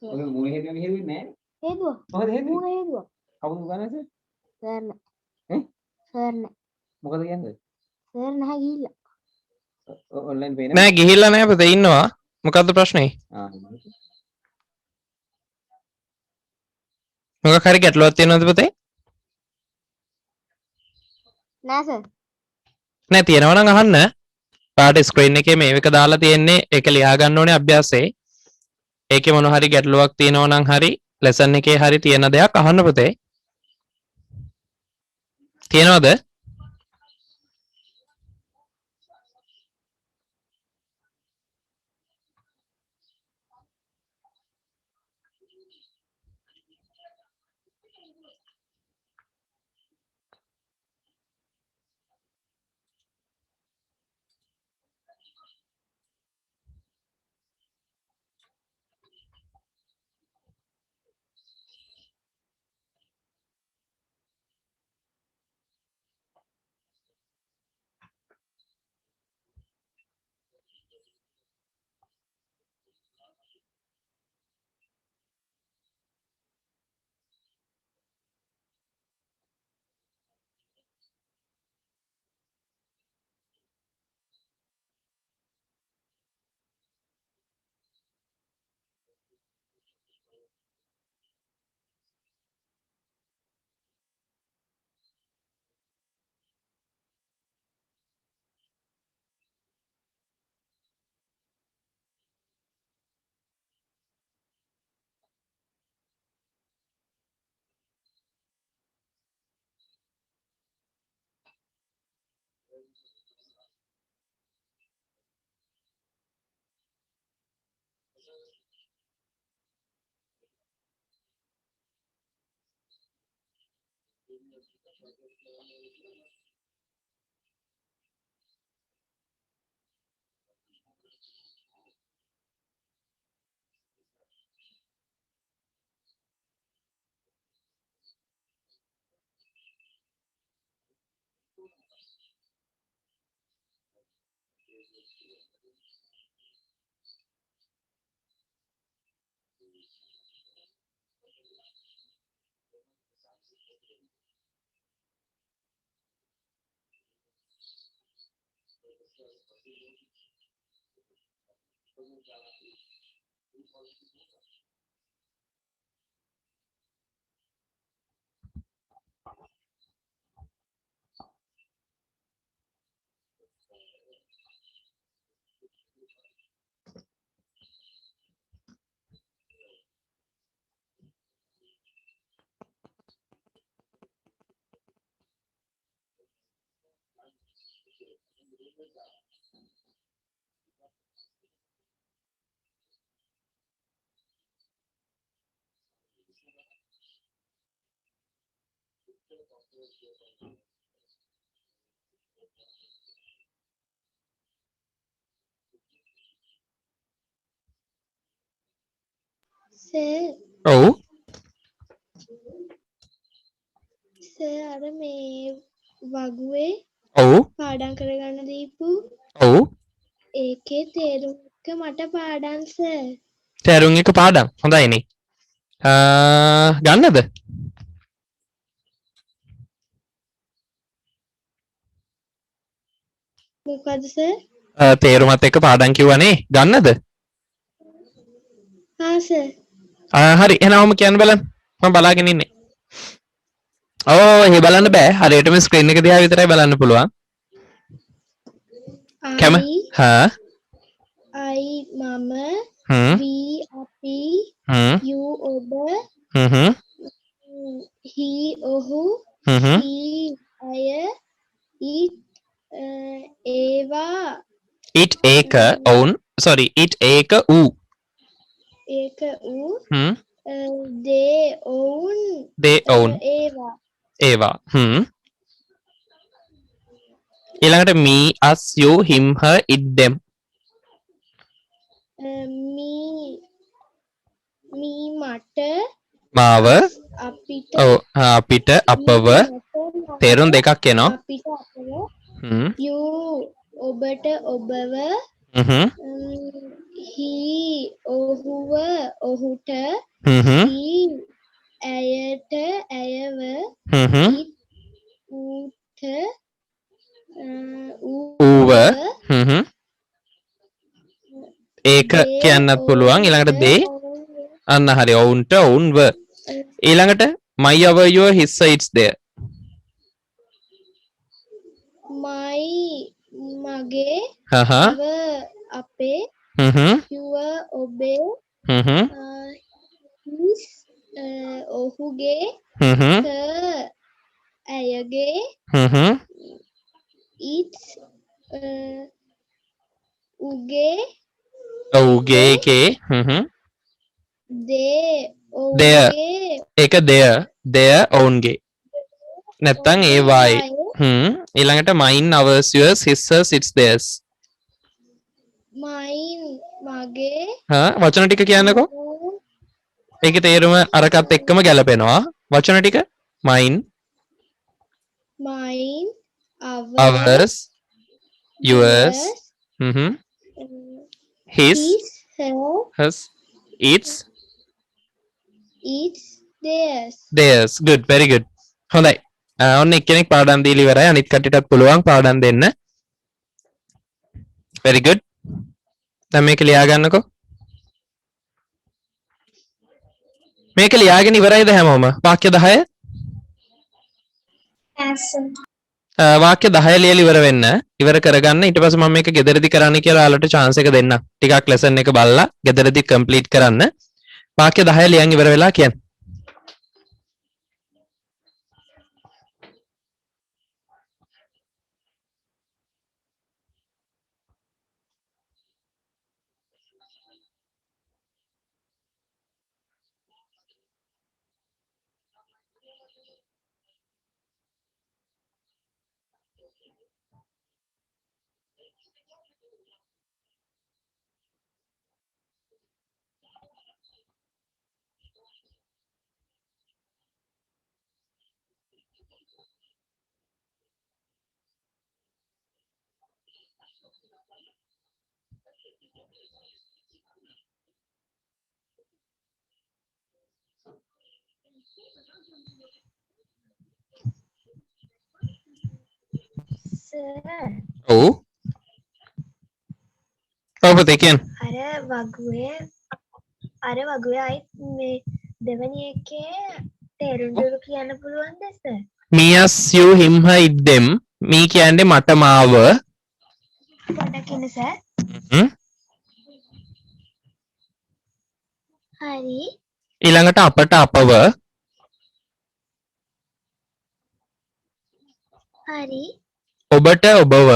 ඔය මූණ හේතුව මෙහෙම වෙන්නේ හේතුව නැහැ. මොකද හේතුව? මූණ හේතුව කවුද ගන්නද? සර් නෑ ඈ? සර් නෑ මොකද කියන්නේ? සර් නැහැ ගිහිල්ලා ඔන්ලයින් පේන. නෑ ගිහිල්ලා නැහැ පුතේ ඉන්නවා. මොකද්ද ප්‍රශ්නේ? ආ. මොකක් හරි ගැටලුවක් තියෙනවද පුතේ? නෑ සර් නෑ තියෙනවා නම් අහන්න. පාට ස්ක්‍රීන් එකේ මේව එක දාලා තියෙන්නේ ඒක ලියා ගන්න ඕනේ අභ්‍යාසයේ. ඒකේ මොන හරි ගැටලුවක් තියෙනවා නම් හරි ලෙසන් එකේ හරි තියෙන දෙයක් අහන්න පුතේ. තියෙනවද? සර් ඔව්. සර් අර මේ වගුවේ ඔව්. පාඩම් කරගන්න දීපු ඔව්. ඒකේ තේරුම එක මට පාඩම් සර් තේරුම් එක පාඩම්. හොඳයිනේ. ගන්නද? මොකද සර් තේරුමත් එක්ක පාඩම් කිව්වනේ. ගන්නද? හා සර් හරි එහෙනම් කියන්න බලන්න. මම බලාගෙන ඉන්නේ. ඔව් එහෙ බලන්න බෑ. හරියටම ස්ක්‍රීන් එක දිහා විතරයි බලන්න පුළුවන්. කැම? හා. I මම හ්ම්. we අපි හ්ම්. you ඔබ හ්ම්. he ඔහු හ්ම්. he අය it ඒවා it ඒක ඔවුන් sorry it ඒක ඌ. ඒක ඌ හ්ම්. they ඔවුන් they ඔවුන්. ඒවා ඒවා. ඊළඟට me us you him her it them. me මී මට මාව අපිට ඔව් අපිට අපව තේරුම් දෙකක් එනවා අපිට අපව හ්ම් you ඔබට ඔබව හ්ම් he ඔහුව ඔහුට හ්ම් he ඇයට ඇයව හ්ම් it ඌට ඌව හ්ම් ඒක කියන්නත් පුළුවන් ඊළඟට they අන්න හරි ඔවුන්ට ඔවුන්ව ඊළඟට my our your his it's there my මගේ හහ අව අපේ හ්ම් your ඔබේ හ්ම් his ඔහුගේ හ්ම් her ඇයගේ හ්ම් it's උගේ ඔව්ගේ එකේ හ්ම් they Their. ඔහුගේ ඒක their ඔවුන්ගේ නැත්තම් ඒ වායි ඊළඟට mine ours yours his hers it's theirs mine මගේ වචන ටික කියන්නකෝ ඒකේ තේරුම අරකට එක්කම ගැලපෙනවා වචන ටික mine mine ours yours his his her hers it's it's theirs theirs good very good හොඳයි ඔන්න එක්කෙනෙක් පාඩම් දීලා ඉවරයි අනිත් කට්ටියටත් පුළුවන් පාඩම් දෙන්න very good දැන් මේක ලියා ගන්නකෝ මේක ලියාගෙන ඉවරයිද හැමෝම වාක්‍ය 10 වාක්‍ය 10 ලියලා ඉවර වෙන්න ඉවර කරගන්න ඊට පස්සේ මම මේක ගෙදරදී කරන්න කියලා ඔයාලට chance එක දෙන්නම් ටිකක් lesson එක බලලා ගෙදරදී complete කරන්න වාක්‍ය 10 ලියන් ඉවර වෙලා කියන්න ඔව් ඔබට කියන්න අර වගුවේ අයිත් මේ දෙවැනි එකේ තේරුම් දුරු කියන්න පුළුවන්ද sir? me us you him her it them me කියන්නේ මට මාව පොඩ්ඩක් ඉන්න සර්. හරි. ඊළඟට අපට අපව හරි. ඔබට ඔබව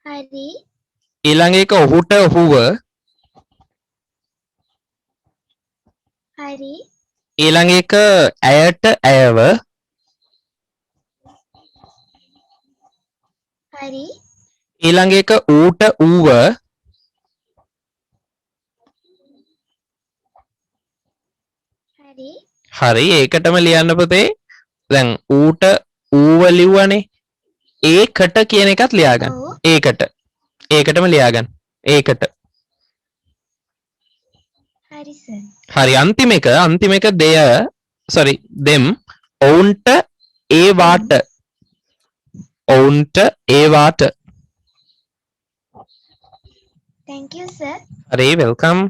හරි. ඊළඟ එක ඔහුට ඔහුව හරි. ඊළඟ එක ඇයට ඇයව හරි. ඊළඟ එක ඌට ඌව හරි. හරි ඒකටම ලියන්න පුතේ දැන් ඌට ඌව ලිව්වනේ ඒකට කියන එකත් ලියාගන්න ඒකටම ලියාගන්න ඒකට හරි සර්. හරි අන්තිම එක දෙය sorry them ඔවුන්ට ඒ වාට thank you sir. හරි welcome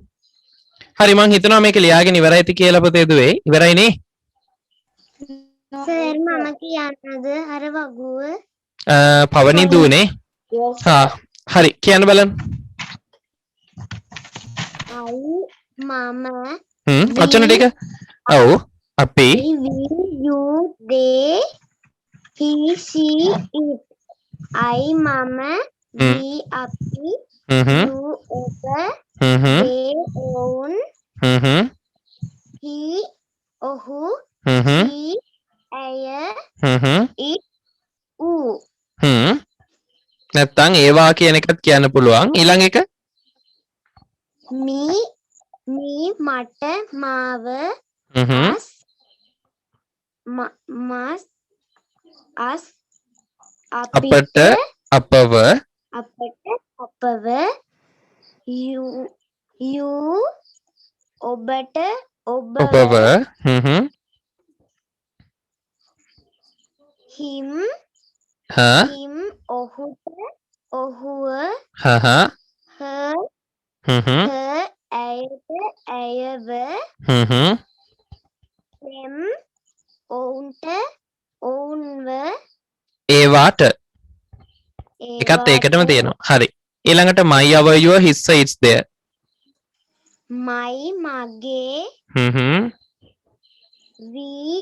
හරි මං හිතනවා මේක ලියාගෙන ඉවරයි ඇති කියලා පුතේ දුවේ ඉවරයිනේ සර් මම කියන්නද අර වගුව? පවනි දුවනේ හරි කියන්න බලන්න මම වචන ටික ඔව් අපි you they he she it I මම we අපි you ඔබ they ඔවුන් he ඔහු he ඇය it ඌ නැත්තම් ඒවා කියන එකත් කියන්න පුළුවන් ඊළඟ එක මී මට මාව අස් මස් අස් අපට අපව අපව යු ඔබට ඔබව හිම් හිම් ඔහුව හ ඇයට ඇයව එම් ඔවුන්ට ඔවුන්ව ඒවාට එකත් ඒකටම තියෙනවා. හරි. ඊළඟට my our your his it's there. මයි මගේ වී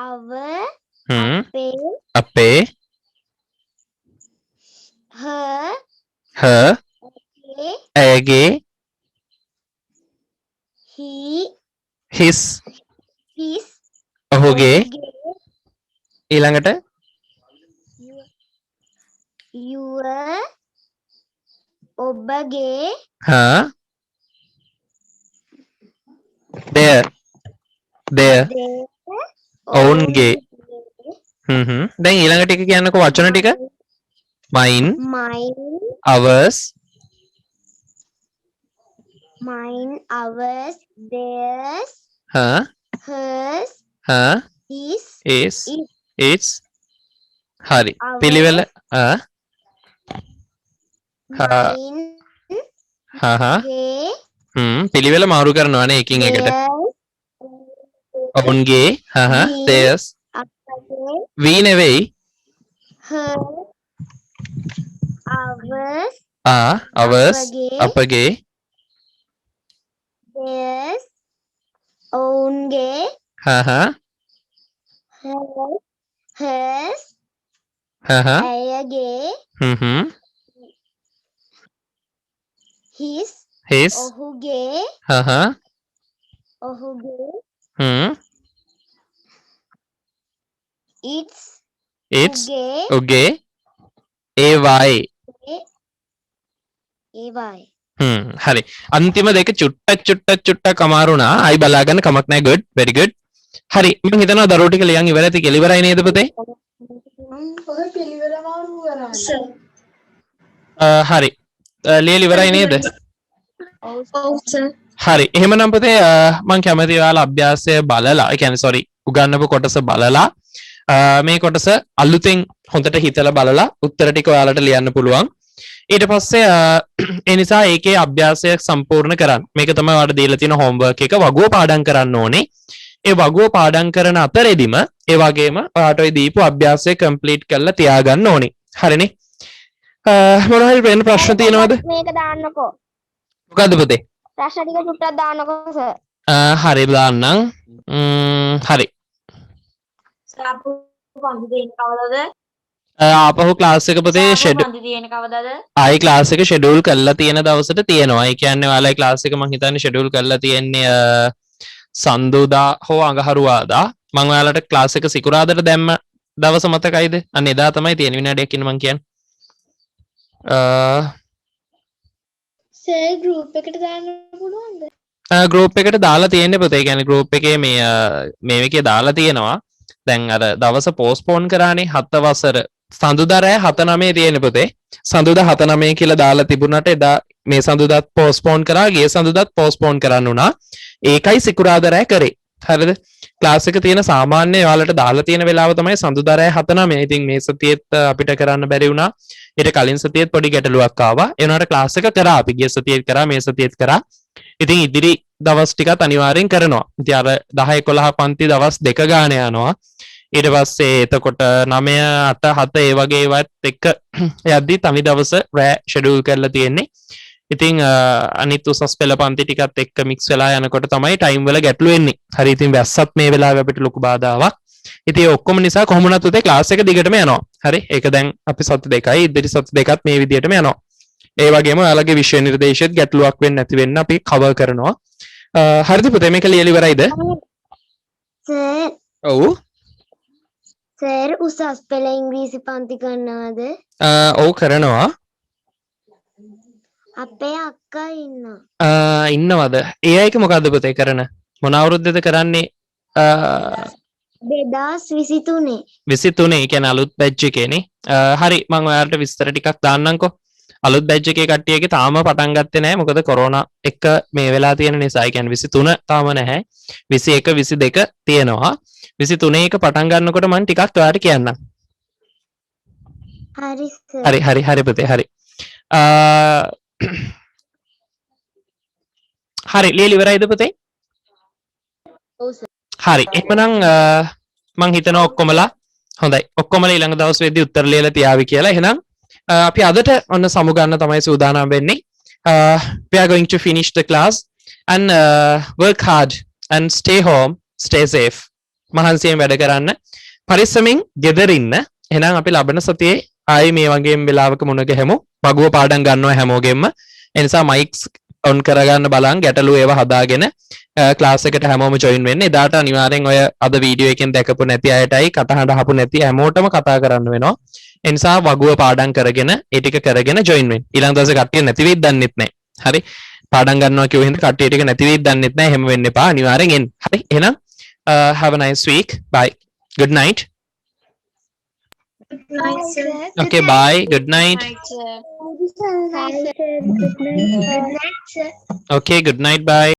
අව අපේ her ඇයගේ his ඔහුගේ ඊළඟට your ඔබගේ there ඔවුන්ගේ දැන් ඊළඟ ටික කියන්නකෝ වචන ටික mine ours theirs hers his is its හරි පිළිවෙල පිළිවෙල මාරු කරනවා නේ එකින් එකට ඔවුන්ගේ theirs we නෙවෙයි ours අපගේ theirs ඔවුන්ගේ hers ඇයගේ his ඔහුගේ its උගේ ඒවායි හරි අන්තිම දෙක චුට්ටක් අමාරුණා අයි බලාගන්න කමක් නැහැ good very good හරි මම හිතනවා දරුවෝ ටික ලියන් ඉවර ඇති කියලා ඉවරයි නේද පුතේ හරි ලියලා ඉවරයි නේද හරි එහෙමනම් පුතේ මම කැමතියි ඔයාලා අභ්‍යාසය බලලා ඒ කියන්නේ sorry උගන්වපු කොටස බලලා මේ කොටස අලුතෙන් හොඳට හිතලා බලලා උත්තර ටික ඔයාලට ලියන්න පුළුවන් ඊට පස්සේ ඒ නිසා ඒකේ අභ්‍යාසය සම්පූර්ණ කරන්න මේක තමයි ඔයාලට දීලා තියෙන homework එක වගුව පාඩම් කරන්න ඕනේ ඒ වගුව පාඩම් කරන අතරෙදිම ඒ වගේම ඔයාලට ওই දීපු අභ්‍යාසය complete කරලා තියාගන්න ඕනේ හරිනේ මොනවා හරි වෙන ප්‍රශ්න තියෙනවද මේක දාන්නකෝ මොකද්ද පුතේ ප්‍රශ්න ටික චුට්ටක් දාන්නකෝ සර් හරි දාන්නම් හරි ආපහු ක්ලාස් එක පුතේ ආයි ක්ලාස් එක ෂෙඩියුල් කරලා තියෙන දවසට තියෙනවා. ඒ කියන්නේ ඔයාලගේ ක්ලාස් එක මම හිතන්නේ ෂෙඩියුල් කරලා තියෙන්නේ සඳුදා හෝ අඟහරුවාදා. මම ඔයාලට ක්ලාස් එක සිකුරාදාට දැම්ම දවස මතකයිද? අන්න එදා තමයි තියෙන විනාඩියක් ඉන්න මම කියන්නේ. සර් ගෲප් එකට දාන්න පුළුවන්ද? ගෲප් එකට දාලා තියෙන්නේ පුතේ. ඒ කියන්නේ ගෲප් එකේ මේකේ දාලා තියෙනවා. දැන් අර දවස පෝස්ට්පෝන් කරානේ 7 වසර සඳුදා රෑ 7:09 තියෙන පුතේ සඳුදා 7:09 කියලා දාලා තිබුණාට එදා මේ සඳුදාත් පෝස්ට්පෝන් කරා ගිය සඳුදාත් පෝස්ට්පෝන් කරන්න උනා ඒකයි සිකුරාදා රෑ කරේ හරිද ක්ලාස් එක තියෙන සාමාන්‍ය ඔයාලට දාලා තියෙන වෙලාව තමයි සඳුදා රෑ 7:09 ඉතින් මේ සතියේත් අපිට කරන්න බැරි වුණා ඊට කලින් සතියේත් පොඩි ගැටලුවක් ආවා ඒ වුණාට ක්ලාස් එක කරා අපි ගිය සතියේත් කරා මේ සතියේත් කරා ඉතින් ඉදිරි දවස් ටිකත් අනිවාර්යෙන් කරනවා ඉතින් අර 10 11 පන්ති දවස් දෙක ගාන යනවා ඊට පස්සේ එතකොට 9 8 7 ඒ වගේ ඒවත් එක්ක යද්දි තනි දවස රෑ ෂෙඩියුල් කරලා තියෙන්නේ. ඉතින් අනිත් උසස් පෙළ පන්ති ටිකත් එක්ක මික්ස් වෙලා යනකොට තමයි ටයිම් වල ගැටලු එන්නේ. හරි ඉතින් වැස්සත් මේ වෙලාවේ අපිට ලොකු බාධාවක්. ඉතින් ඒ ඔක්කොම නිසා කොහොම වුණත් උදේ ක්ලාස් එක දිගටම යනවා. හරි ඒක දැන් අපි සති දෙකයි ඉදිරි සති දෙකත් මේ විදිහටම යනවා. ඒ වගේම ඔයාලගේ විෂය නිර්දේශයත් ගැටලුවක් වෙන්නේ නැති වෙන්න අපි කවර් කරනවා. හරිද පුතේ මේක ලියලා ඉවරයිද? සර් ඔව් සර් උසස් පෙළ ඉංග්‍රීසි පන්ති කරනවද? ඔව් කරනවා. අපේ අක්කා ඉන්නවා. ඉන්නවද? ඒ අයක මොකද්ද පුතේ කරන? මොන අවුරුද්දද කරන්නේ? 2023. 23 ඒ කියන්නේ අලුත් බැච් එකේනේ. හරි මම ඔයාලට විස්තර ටිකක් දාන්නම්කෝ. අලුත් බැච් එකේ කට්ටියගේ තාම පටන් ගත්තේ නැහැ. මොකද කොරෝනා එක මේ වෙලා තියෙන නිසා. ඒ කියන්නේ 23 තාම නැහැ. 21 22 තියෙනවා. 23 එක පටන් ගන්නකොට මම ටිකක් ඔයාලට කියන්නම්. හරි සර්. හරි පුතේ හරි. හරි ලියලා ඉවරයිද පුතේ? ඔව් සර්. හරි එහෙනම් මං හිතනවා ඔක්කොමලා හොඳයි. ඔක්කොමලා ඊළඟ දවස් වෙද්දී උත්තර ලියලා තියාවි කියලා. එහෙනම් අපි අදට ඔන්න සමු ගන්න තමයි සූදානම් වෙන්නේ. We are going to finish the class and work hard and stay home, stay safe. මහන්සියෙන් වැඩ කරන්න. පරිස්සමින් ගෙදර ඉන්න. එහෙනම් අපි ලබන සතියේ ආයේ මේ වගේම වෙලාවක මුණ ගැහෙමු. වගුව පාඩම් ගන්නවා හැමෝගෙම. ඒ නිසා මයික්ස් ඔන් කරගන්න බලන්න ගැටලු ඒවා හදාගෙන ක්ලාස් එකට හැමෝම ජොයින් වෙන්න. එදාට අනිවාර්යෙන් ඔය අද වීඩියෝ එකෙන් දැකපු නැති අයටයි කතාහඬ අහපු නැති හැමෝටම කතා කරන්න වෙනවා. ඒ නිසා වගුව පාඩම් කරගෙන ඒ ටික කරගෙන ජොයින් වෙන්න. ඊළඟ දවසේ කට්ටිය නැති වෙයිද දන්නෙත් නැහැ. හරි. පාඩම් ගන්නවා කියුව හින්දා කට්ටිය ටික නැති වෙයිද දන්නෙත් නැහැ. එහෙම වෙන්න එපා. අනිවාර්යෙන් එන්න. හරි. එහෙනම් have a nice week. Bye. Good night. Good night, sir. Okay, bye. Good night. Good night, sir. Okay, good night. Bye.